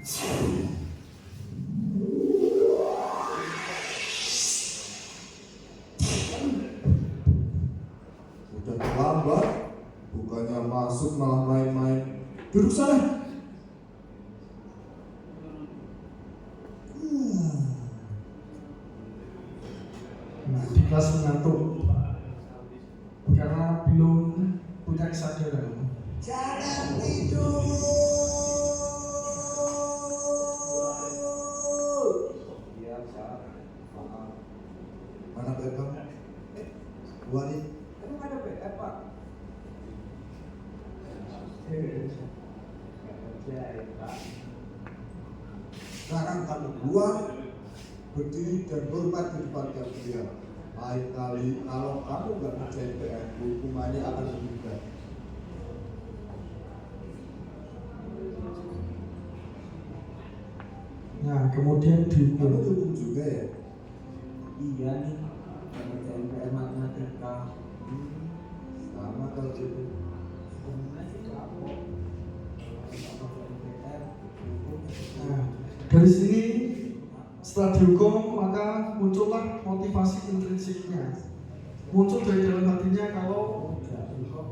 Terlambat, bukannya masuk malah main-main. Duduk sana. Nah, di kelas mengantuk karena belum punya kesadaran. Jangan tidur. Mana PK? Gua nih. Emang ada PK, Pak? Sekarang kamu keluar, berdiri dan hormat di depan kalian. Lain kali kalau kamu nggak percaya PR, hukumannya akan lebih berat. Nah, kemudian dihukum. Kamu dihukum juga ya? iya nih ngerjain PR matematika sama kalau gitu Nah, dari sini setelah dihukum maka muncullah motivasi intrinsiknya, muncul dari dalam hatinya kalau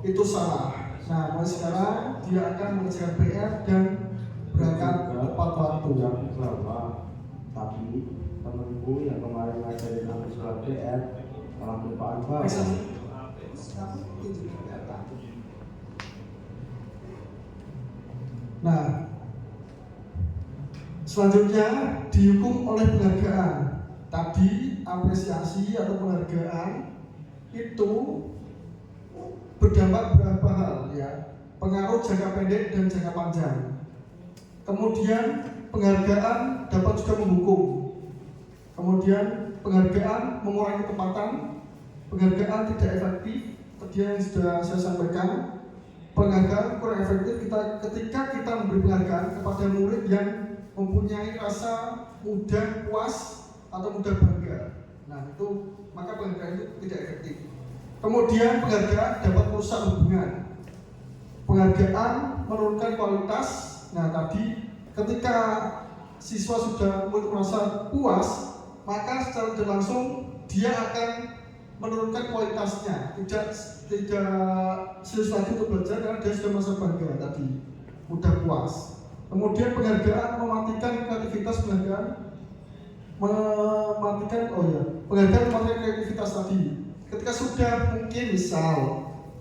itu salah. Nah, mulai sekarang dia akan mengerjakan PR dan berangkat tepat waktu. Tapi temenku yang kemarin ngajarin aku soal PR malah kelupaan banget. Nah, selanjutnya dihukum oleh penghargaan. Tadi apresiasi atau penghargaan itu berdampak beberapa hal ya, pengaruh jangka pendek dan jangka panjang. Kemudian penghargaan dapat juga menghukum. Kemudian penghargaan mengurangi kecepatan, penghargaan tidak efektif. Tadi yang sudah saya sampaikan, penghargaan kurang efektif ketika kita memberi penghargaan kepada murid yang mempunyai rasa mudah puas atau mudah bangga. Nah itu maka penghargaan itu tidak efektif. Kemudian penghargaan dapat merusak hubungan. Penghargaan menurunkan kualitas. Nah tadi ketika siswa sudah merasa puas, maka secara tidak langsung dia akan menurunkan kualitasnya. Tidak siswa itu untuk belajar karena dia sudah merasa bangga tadi, mudah puas. Kemudian penghargaan mematikan kreativitas, penghargaan mematikan kreativitas tadi. Ketika sudah mungkin misal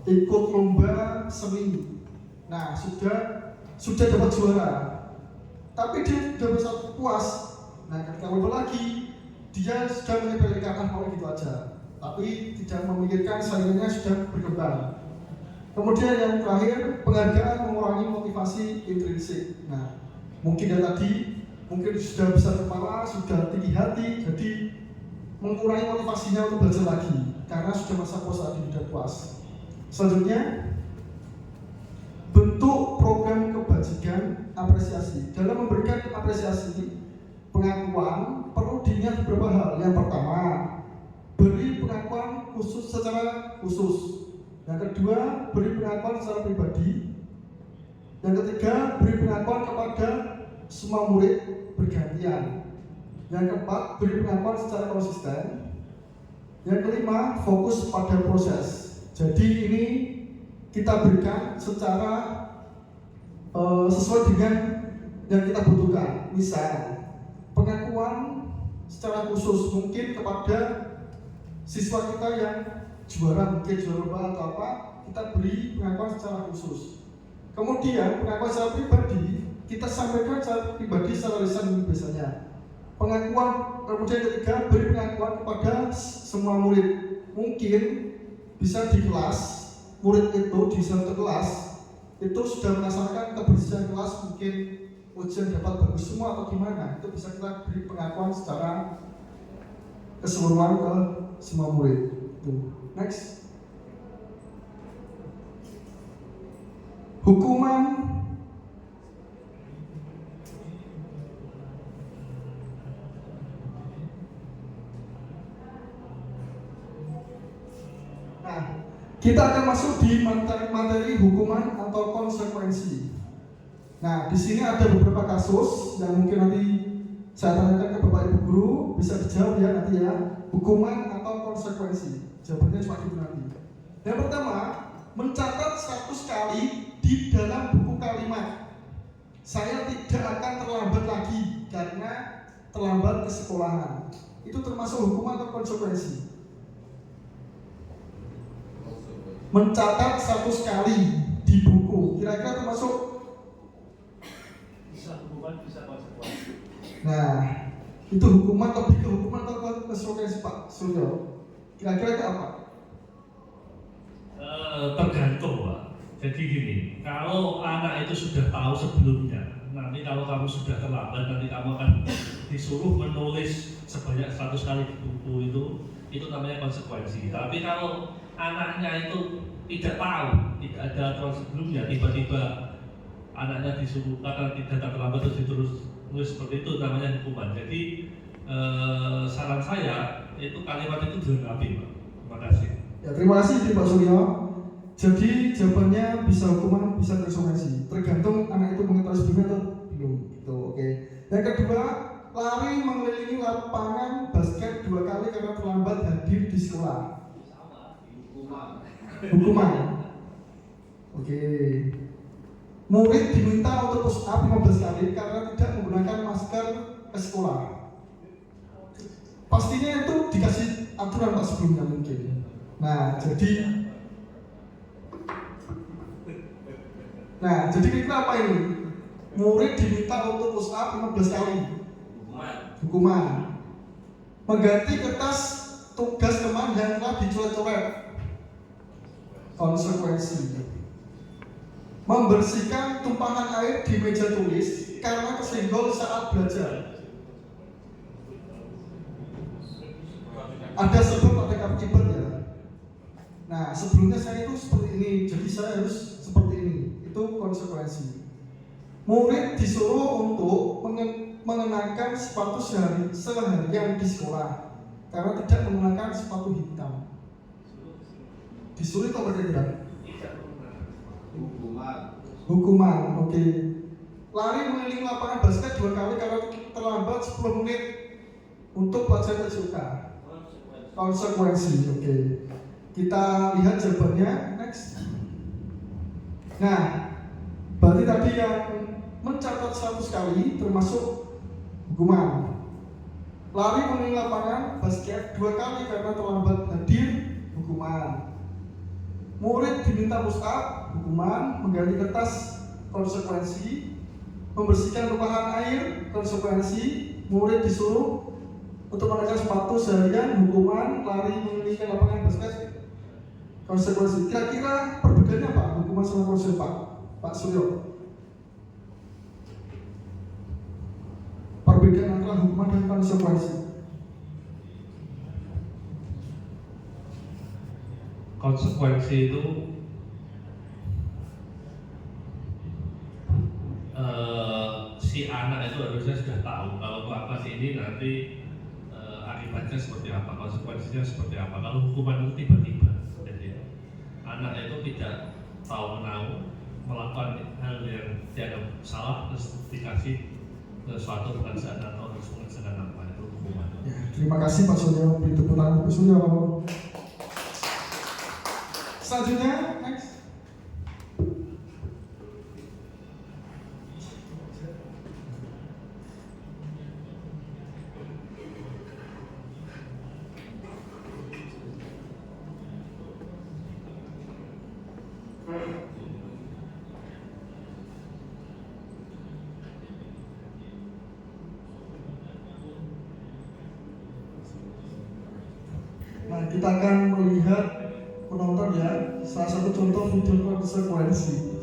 ikut lomba seni, nah sudah dapat juara, tapi dia sudah merasa puas. Nah ketika lomba lagi dia sudah menyepelekan kalau gitu aja, tapi tidak memikirkan saingannya sudah berkembang. Kemudian yang terakhir, penghargaan mengurangi motivasi intrinsik. Nah mungkin dari tadi mungkin sudah besar kepala, sudah tinggi hati, jadi mengurangi motivasinya untuk belajar lagi karena sudah merasa puas tadi, sudah puas. Selanjutnya, bentuk program kebajikan apresiasi. Dalam memberikan apresiasi pengakuan perlu diingat beberapa hal. Yang pertama, beri pengakuan khusus secara khusus. Yang kedua, beri pengakuan secara pribadi. Yang ketiga, beri pengakuan kepada semua murid bergantian. Yang keempat, beri pengakuan secara konsisten. Yang kelima, fokus pada proses. Jadi ini kita berikan secara sesuai dengan yang kita butuhkan. Misal, pengakuan secara khusus mungkin kepada siswa kita yang juara, mungkin juara lomba atau apa, kita beri pengakuan secara khusus. Kemudian pengakuan secara pribadi kita sampaikan secara pribadi secara lisan biasanya. Pengakuan kemudian ketiga, beri pengakuan kepada semua murid. Mungkin bisa di kelas, murid itu di satu kelas itu sudah merasakan kebersihan kelas, mungkin ujian dapat bagus semua atau gimana, itu bisa kita beri pengakuan secara keseluruhan ke semua murid. Next, hukuman kita akan masuk di materi hukuman atau konsekuensi. Nah, di sini ada beberapa kasus yang mungkin nanti saya tanyakan ke Bapak Ibu Guru, bisa dijawab ya nanti ya. Hukuman atau konsekuensi. Jawabannya cuma gitu nanti. Yang pertama, mencatat 100 kali di dalam buku kalimat. Saya tidak akan terlambat lagi karena terlambat ke sekolahan. Itu termasuk hukuman atau konsekuensi. Mencatat 100 kali di buku, kira-kira termasuk? Bisa hukuman, bisa konsekuensi. Nah, itu hukuman, lebih ke hukuman atau konsekuensi Pak Suryo? Kira-kira ke apa? Tergantung Pak. Jadi gini, kalau anak itu sudah tahu sebelumnya, nanti kalau kamu sudah terlambat, nanti kamu akan disuruh menulis sebanyak 100 kali di buku itu namanya konsekuensi. Tapi kalau anaknya itu tidak tahu, tidak ada aturan sebelumnya, tiba-tiba anaknya disuruh karena tidak terlambat terus ditulis seperti itu, namanya hukuman. Jadi saran saya itu kalimat itu dilengkapi, Pak. Terima kasih. Ya, terima kasih Pak Suryo. Jadi jawabannya bisa hukuman, bisa konsekuensi, tergantung anak itu mengetahui sebelumnya atau belum. Gitu, oke. Yang kedua, lari mengelilingi lapangan basket 2 kali karena terlambat hadir di sekolah. Hukuman. Oke. Murid diminta untuk push up 15 kali karena tidak menggunakan masker ke sekolah. Pastinya itu dikasih aturan Pak sebelumnya mungkin. Nah, jadi kita apa ini? Murid diminta untuk push up 15 kali. Hukuman. Mengganti kertas tugas teman yang telah dicoret-coret. Konsekuensi. Membersihkan tumpahan air di meja tulis karena kesenggol saat belajar. Ada sebab, ada akibat ya. Nah, sebelumnya saya itu seperti ini, jadi saya harus seperti ini. Itu konsekuensi. Murid disuruh untuk mengenakan sepatu seharian di sekolah karena tidak menggunakan sepatu hitam. Disuruh itu apa kira-kira? Hukuman, oke. Lari mengelilingi lapangan basket 2 kali karena terlambat 10 menit untuk pelajaran SUK. Konsekuensi, oke. Kita lihat jawabannya, next. Nah, berarti tadi yang mencatat 100 kali termasuk hukuman. Lari mengelilingi lapangan basket 2 kali karena terlambat hadir, hukuman. Murid diminta push up, hukuman. Mengganti kertas, konsekuensi. Membersihkan tumpahan air, konsekuensi. Murid disuruh untuk mengenakan sepatu seharian, hukuman. Lari mengelilingi lapangan basket, konsekuensi. Kira-kira perbedaannya apa? Hukuman sama konsekuensi, Pak Suryo? Perbedaan antara hukuman dan konsekuensi. Konsekuensi itu si anak itu harusnya sudah tahu kalau melakukan ini nanti akibatnya seperti apa, konsekuensinya seperti apa. Kalau hukuman itu tiba-tiba, jadi anak itu tidak tahu menahu melakukan hal yang dianggap salah terus dikasih suatu pekerjaan atau harus mengerjakan apa, itu hukuman. Ya, terima kasih Pak Suryo. Beri tepuk tangan Pak Suryo. Selanjutnya, next. Nah, kita akan melihat penonton ya, salah satu contoh video konsekuensi.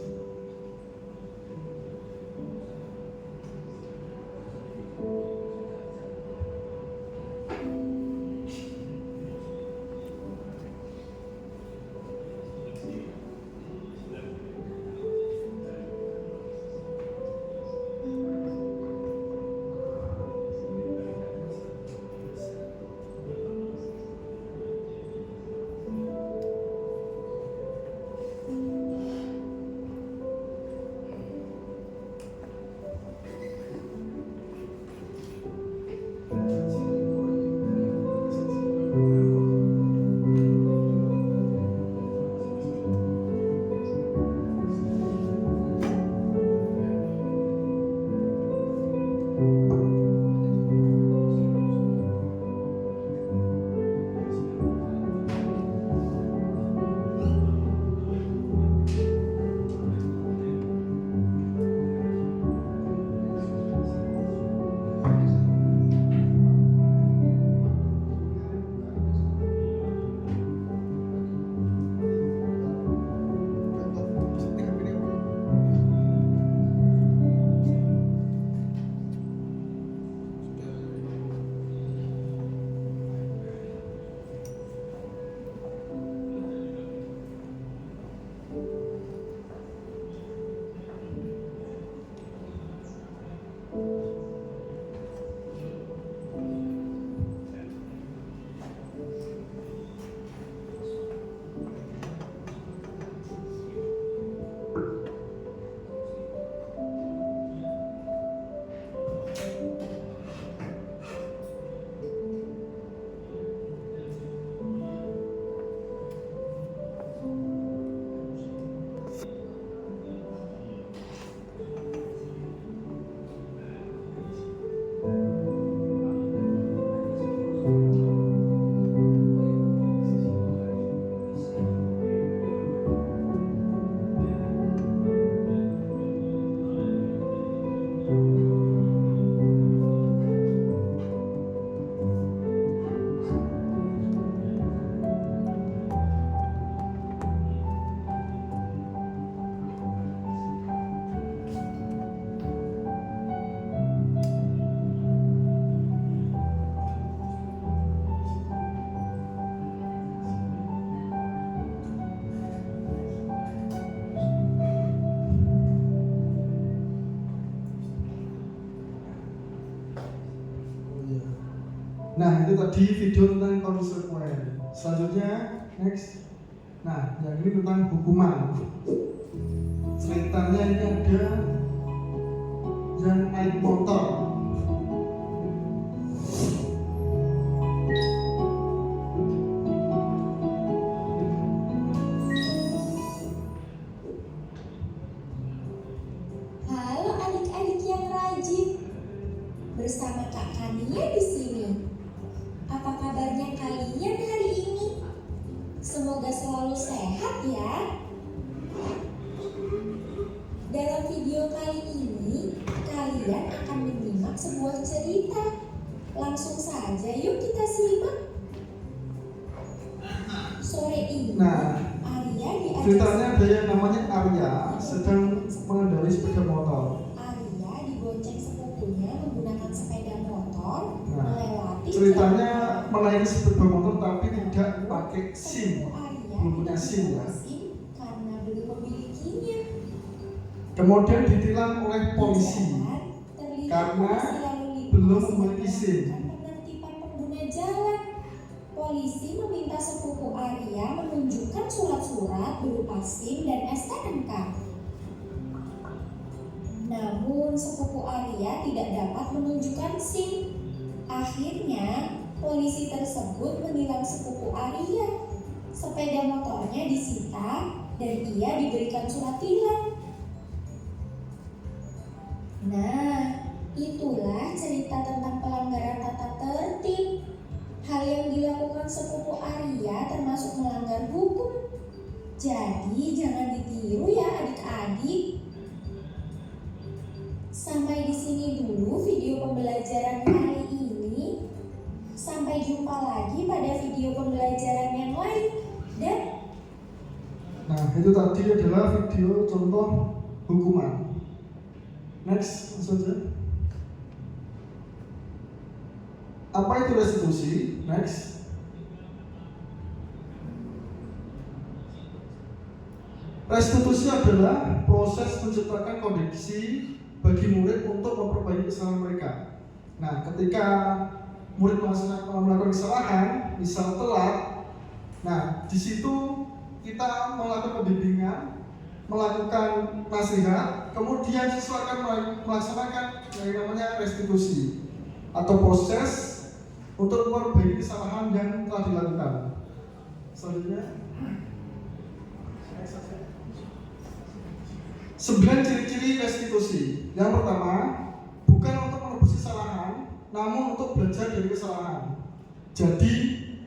Nah, itu tadi video tentang konsekuen. Selanjutnya, next. Nah, yang ini tentang hukuman. Ceritanya ini ada yang naik motor. Halo adik-adik yang rajin, bersama Kak Kania di sini. Apa kabarnya kalian hari ini? Semoga selalu sehat ya. Dalam video kali ini, kalian akan menyimak sebuah cerita. Langsung saja yuk kita simak. Sore ini, Arya diajak Ceritanya ada yang namanya Arya sedang mengendarai sepeda motor. Arya dibonceng sepupunya menggunakan sepeda motor melewati Ceritanya menaiki sepeda motor tapi tidak pakai SIM, belum punya SIM ya. karena belum memilikinya. Kemudian ditilang oleh polisi karena belum memiliki SIM. Penertiban pengguna jalan. Polisi meminta sepupu Arya menunjukkan surat-surat berupa SIM dan STNK. Namun sepupu Arya tidak dapat menunjukkan SIM. Akhirnya polisi tersebut menilang sepupu Arya. Sepeda motornya disita dan ia diberikan surat tilang. Nah, itulah cerita tentang pelanggaran tata tertib. Hal yang dilakukan sepupu Arya termasuk melanggar hukum. Jadi jangan ditiru ya adik-adik. Sampai di sini dulu video pembelajaran kali ini. Sampai jumpa lagi pada video pembelajaran yang lain. Dan Nah, itu tadi adalah video contoh hukuman. Next, langsung saja. Apa itu restitusi? Next. Restitusi adalah proses menciptakan kondisi bagi murid untuk memperbaiki kesalahan mereka. Nah, ketika murid melakukan kesalahan, misal telat, nah di situ kita melakukan pembimbingan, melakukan nasihat, kemudian siswa akan melaksanakan yang namanya restitusi atau proses untuk memperbaiki kesalahan yang telah dilakukan. Selanjutnya, 9 ciri-ciri restitusi. Yang pertama, bukan untuk menebus kesalahan, namun untuk belajar dari kesalahan. Jadi,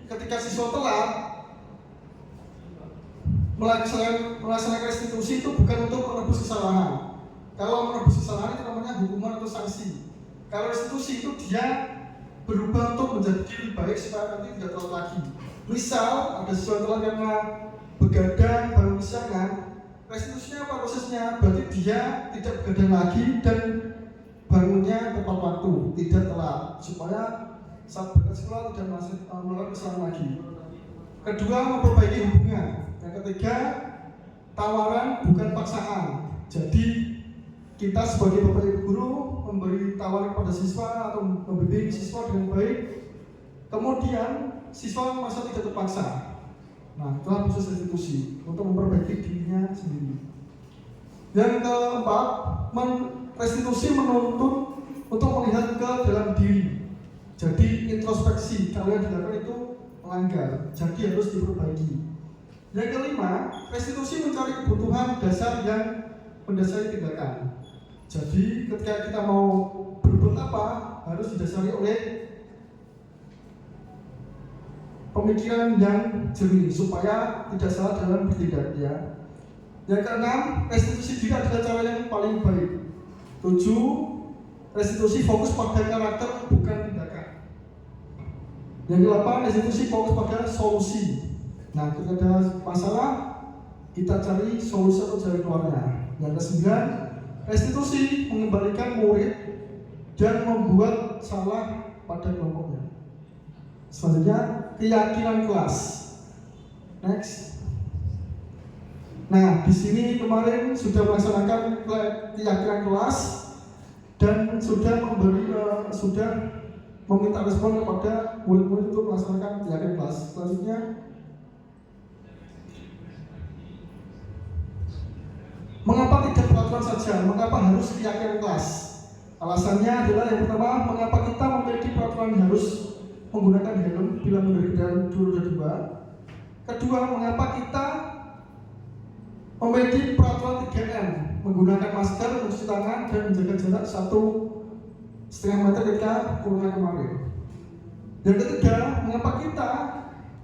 ketika siswa telat melaksanakan restitusi itu bukan untuk menebus kesalahan. Kalau menebus kesalahan itu namanya hukuman atau sanksi. Kalau restitusi itu dia berubah untuk menjadi lebih baik supaya nanti tidak telat lagi. Misal ada siswa telat karena begadang bangun siangan, restitusinya apa prosesnya? Berarti dia tidak begadang lagi dan bangunnya tepat waktu, tidak telat, supaya saat berangkat sekolah tidak melakukan kesalahan lagi. Kedua, memperbaiki hubungan. Yang ketiga, tawaran bukan paksaan. Jadi kita sebagai bapak ibu guru memberi tawaran kepada siswa atau membimbing siswa dengan baik. Kemudian siswa merasa tidak terpaksa. Nah, itulah proses restitusi untuk memperbaiki dirinya sendiri. Yang keempat, restitusi menuntut untuk melihat ke dalam diri. Jadi introspeksi, kalau yang dilakukan itu melanggar, jadi harus diperbaiki. Yang kelima, restitusi mencari kebutuhan dasar yang mendasari tindakan. Jadi ketika kita mau berbuat apa, harus didasari oleh pemikiran yang jernih supaya tidak salah dalam bertindak ya. Yang keenam, restitusi diri adalah cara yang paling baik. 7, restitusi fokus pada karakter bukan tindakan. Yang ke-8, restitusi fokus pada solusi. Nah, ketika ada masalah, kita cari solusi atau jalan keluarnya. Yang ke-9, restitusi mengembalikan murid dan membuat salah pada kelompoknya. Selanjutnya, keyakinan kelas. Next. Nah, di sini kemarin sudah melaksanakan keyakinan kelas dan sudah meminta respon kepada murid-murid untuk melaksanakan kegiatan kelas. Selanjutnya, mengapa tidak peraturan saja? Mengapa harus keyakinan kelas? Alasannya adalah yang pertama, mengapa kita memiliki peraturan harus menggunakan helm bila mengendarai kendaraan roda 2? Kedua, mengapa kita memiliki peraturan 3M, menggunakan masker, mencuci tangan, dan menjaga jarak 1,5 meter ketika corona kemarin? Yang ketiga, mengapa kita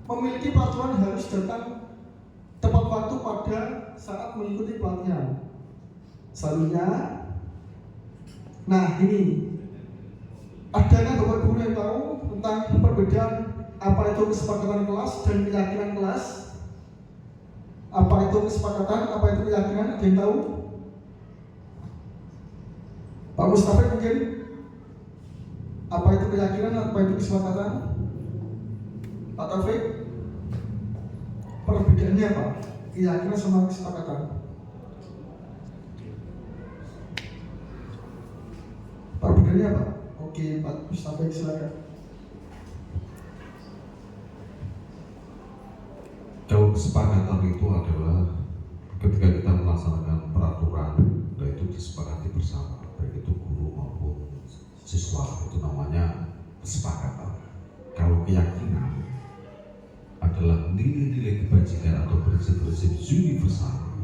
memiliki peraturan harus datang tepat waktu pada saat mengikuti pelatihan? Selanjutnya, nah ini, adakah Bapak Guru yang tahu tentang perbedaan apa itu kesepakatan kelas dan keyakinan kelas? Apa itu kesepakatan, apa itu keyakinan? Ada yang tahu? Pak Mustafa mungkin? Apa itu keyakinan, apa itu kesepakatan? Pak Taufik? Perbedaannya apa? Keyakinan sama kesepakatan. Perbedaannya apa? Oke, Pak Mustafa silakan. Kalau kesepakatan itu adalah ketika kita melaksanakan peraturan, itu disepakati bersama, baik itu guru maupun siswa, itu namanya kesepakatan. Kalau keyakinan adalah nilai-nilai kebajikan atau prinsip-prinsip universal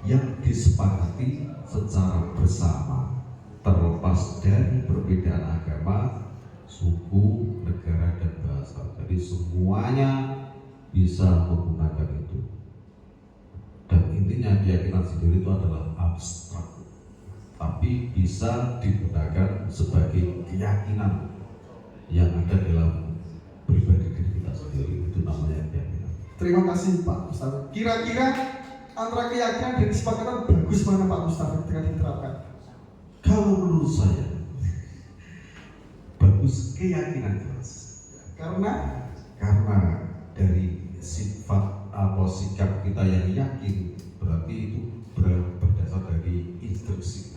yang disepakati secara bersama, terlepas dari perbedaan agama, suku, negara, dan bahasa. Jadi semuanya bisa menggunakan itu. Dan intinya keyakinan sendiri itu adalah abstrak, tapi bisa digunakan sebagai keyakinan yang ada dalam pribadi diri kita sendiri. Itu namanya keyakinan. Terima kasih Pak Mustafa. Kira-kira antara keyakinan dan kesepakatan bagus mana Pak Mustafa ketika diterapkan? Kalau menurut saya bagus keyakinan keras. Karena dari sifat atau sikap kita yang yakin, berarti itu berdasar dari instruksi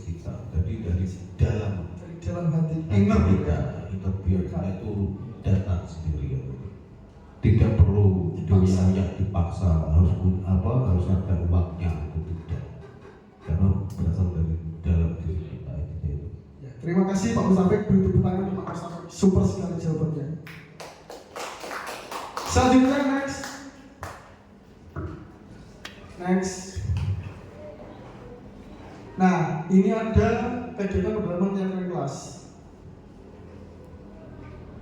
kita. Jadi dari dalam hati, inner kita itu datang sendiri. Tidak perlu dipaksa harus ada uangnya, itu tidak. Karena berasal dari dalam diri kita itu. Terima kasih Pak Mustafa. Beri tepuk tangan Pak Mustafa. Super sekali jawabannya. Selanjutnya next. Nah, ini ada kegiatan pendalaman keyakinan kelas.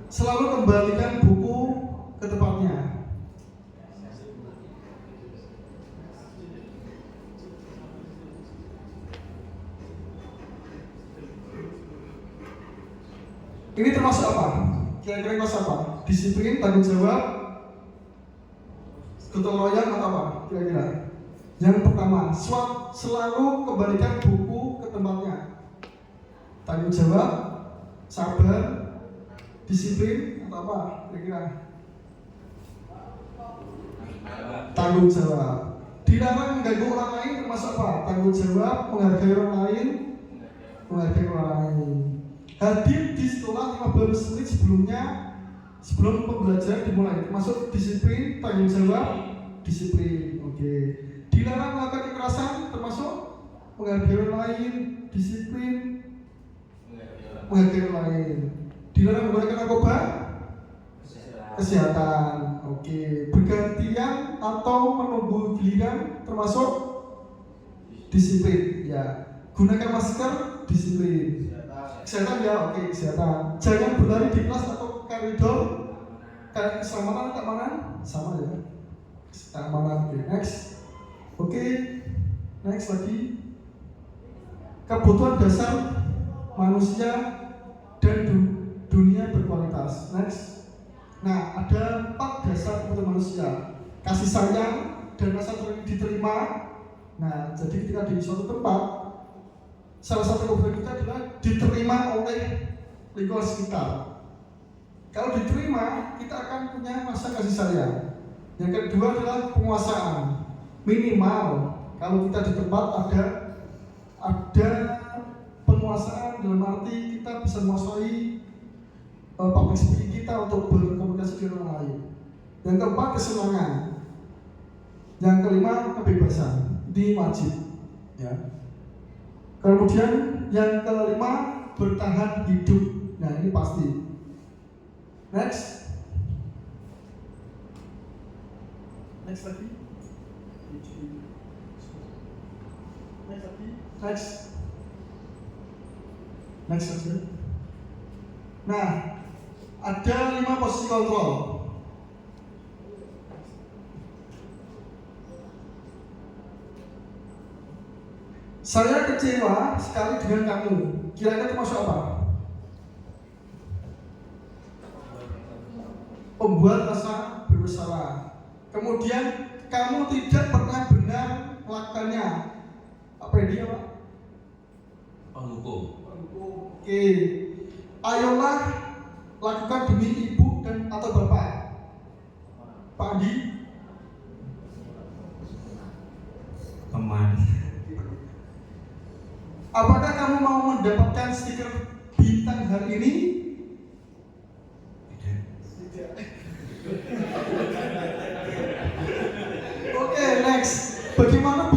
Selalu kembalikan buku ke tempatnya. Ini termasuk apa? Kira-kira kelas apa? Disiplin, tanggung jawab, gotong royong atau apa? Kira-kira. Yang pertama, selalu kembalikan buku ke tempatnya. Tanggung jawab, sabar, disiplin atau apa? Kira-kira. Tanggung jawab. Dilarang mengganggu orang lain termasuk apa? Tanggung jawab, menghargai orang lain, menghargai orang lain. Hadir di sekolah 15 menit sebelum pembelajaran dimulai, termasuk disiplin, tanggung jawab, disiplin. Oke. Dilarang melakukan kekerasan, termasuk menghargai orang lain, disiplin, menghargai orang lain. Dilarang menggunakan narkoba, kesehatan. Oke. Bergantian atau menunggu giliran, termasuk disiplin. Ya. Gunakan masker, disiplin. Kesehatan ya, oke, kesehatan. Jangan berlari di kelas atau koridor. Keselamatan, keamanan sama ya. Keamanan, oke. Next. Oke, next lagi. Kebutuhan dasar manusia dan dunia berkualitas. Next. Nah, ada 4 dasar kebutuhan manusia. Kasih sayang dan rasa diterima. Nah, jadi ketika di suatu tempat, salah satu kebutuhan kita adalah diterima oleh lingkungan sekitar. Kalau diterima, kita akan punya rasa kasih sayang. Yang kedua adalah penguasaan. Minimal kalau kita di tempat ada penguasaan dalam arti kita bisa menguasai public speaking kita untuk berkomunikasi dengan orang lain. Yang keempat, kesenangan. Yang kelima, kebebasan. Ini wajib, ya. Kemudian yang kelima, bertahan hidup. Nah, ini pasti. Next lagi. Next lagi. Nah, ada 5 posisi kontrol. Saya kecewa sekali dengan kamu. Kira-kira termasuk apa? Membuat rasa bersalah. Kemudian kamu tidak pernah benar melakukannya. Apa ini apa? Penghukum. Oke. Ayolah lakukan demi ibu dan atau bapak. Pak Andi. Teman. Apakah kamu mau mendapatkan stiker bintang hari ini? Tidak. Oke, next. Bagaimana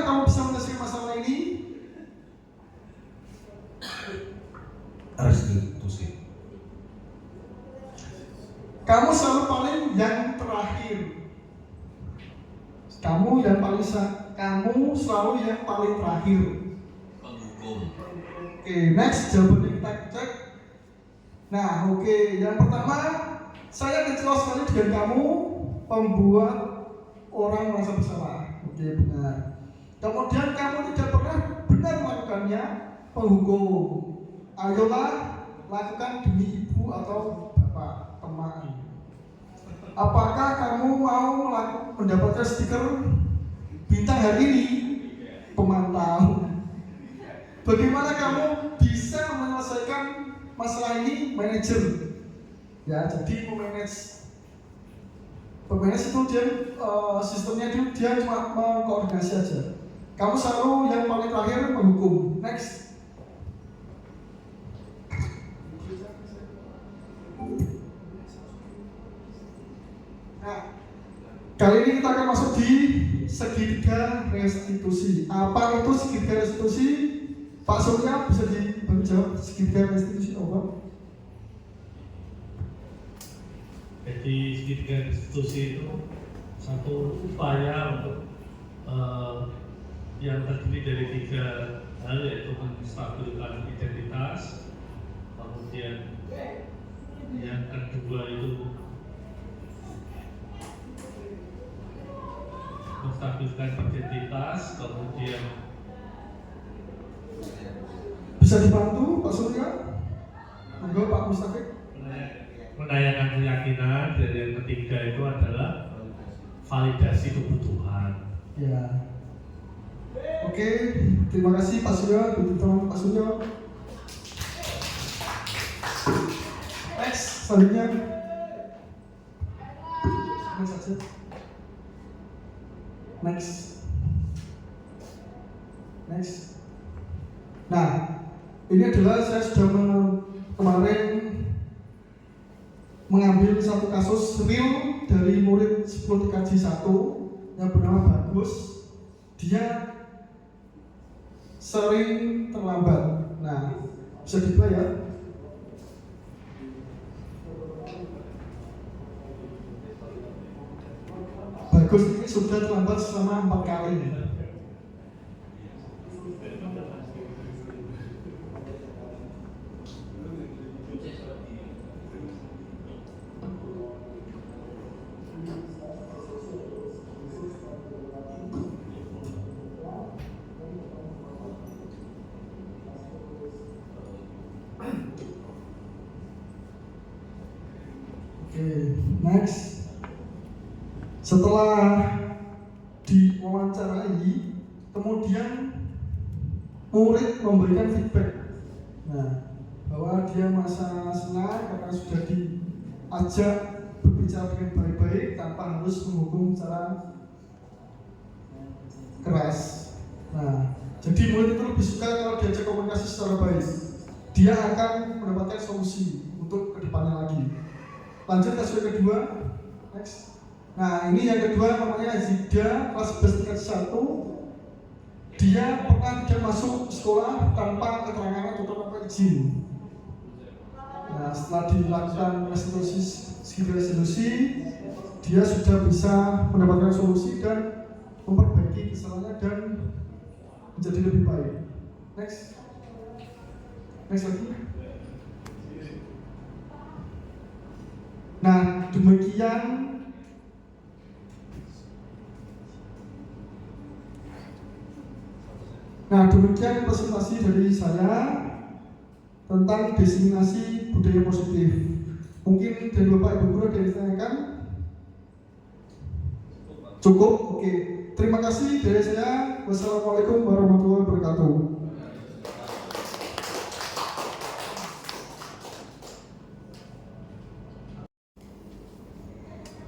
kamu bisa menyelesaikan masalah ini? Restitusi. Kamu selalu paling yang terakhir. Kamu selalu yang paling terakhir. Penghukum. Oke, next jawabannya kita cek. Nah, oke, yang pertama, saya kecewa sekali dengan kamu, pembuat orang merasa bersalah. Oke, benar. Kemudian kamu tidak pernah benar melakukannya, penghukum. Ayolah lakukan demi ibu atau bapak, teman. Apakah kamu mau mendapatkan stiker bintang hari ini? Pemantau. Bagaimana kamu bisa menyelesaikan masalah ini? Manajer. Ya, jadi pemanage itu dia sistemnya dia cuma mengkoordinasi aja. Kamu selalu yang paling terakhir menghukum. Next. Nah, kali ini kita akan masuk di segitiga restitusi. Apa itu segitiga restitusi? Pak Surya bisa dibantu jawab segitiga restitusi apa? Jadi segitiga restitusi itu satu upaya untuk yang terdiri dari 3 hal, yaitu menstabilkan identitas, kemudian yang kedua itu menstabilkan identitas, kemudian bisa dibantu Pak Surya? Monggo Pak Mustaqim. Menanyakan keyakinan, dan yang ketiga itu adalah validasi kebutuhan. Ya. Oke, terima kasih Pak Surya, teman Pak Surya. Next, selanjutnya. Next aja. Next. Nah, ini adalah saya sudah kemarin mengambil satu kasus real dari murid 10 TKJ 1 yang bernama Bagus. Dia sering terlambat. Nah, bisa dibuka ya. Bagus ini sudah terlambat selama 4 kali. Next, setelah diwawancarai, kemudian murid memberikan feedback. Nah, bahwa dia merasa senang karena sudah diajak berbicara dengan baik-baik tanpa harus menghukum secara keras. Nah, jadi murid itu lebih suka kalau diajak komunikasi secara baik. dia akan mendapatkan solusi untuk kedepannya lagi. Lanjut kasus yang kedua, next. Nah ini yang kedua namanya Zida, kelas 11 tingkat 1. Dia pernah tidak masuk sekolah tanpa keterangan atau tanpa izin. Nah setelah dilakukan resolusi, dia sudah bisa mendapatkan solusi dan memperbaiki kesalahannya dan menjadi lebih baik. Next lagi. Nah demikian presentasi dari saya tentang diseminasi budaya positif. Mungkin dari Bapak Ibu Guru ada yang ditanyakan? Cukup? Oke. Terima kasih dari saya. Wassalamualaikum warahmatullahi wabarakatuh.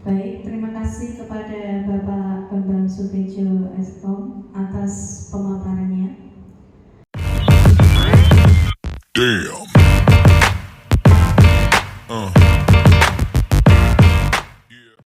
Baik, terima kasih kepada Bapak Bambang Sutejo Eskom atas pemaparannya. Damn.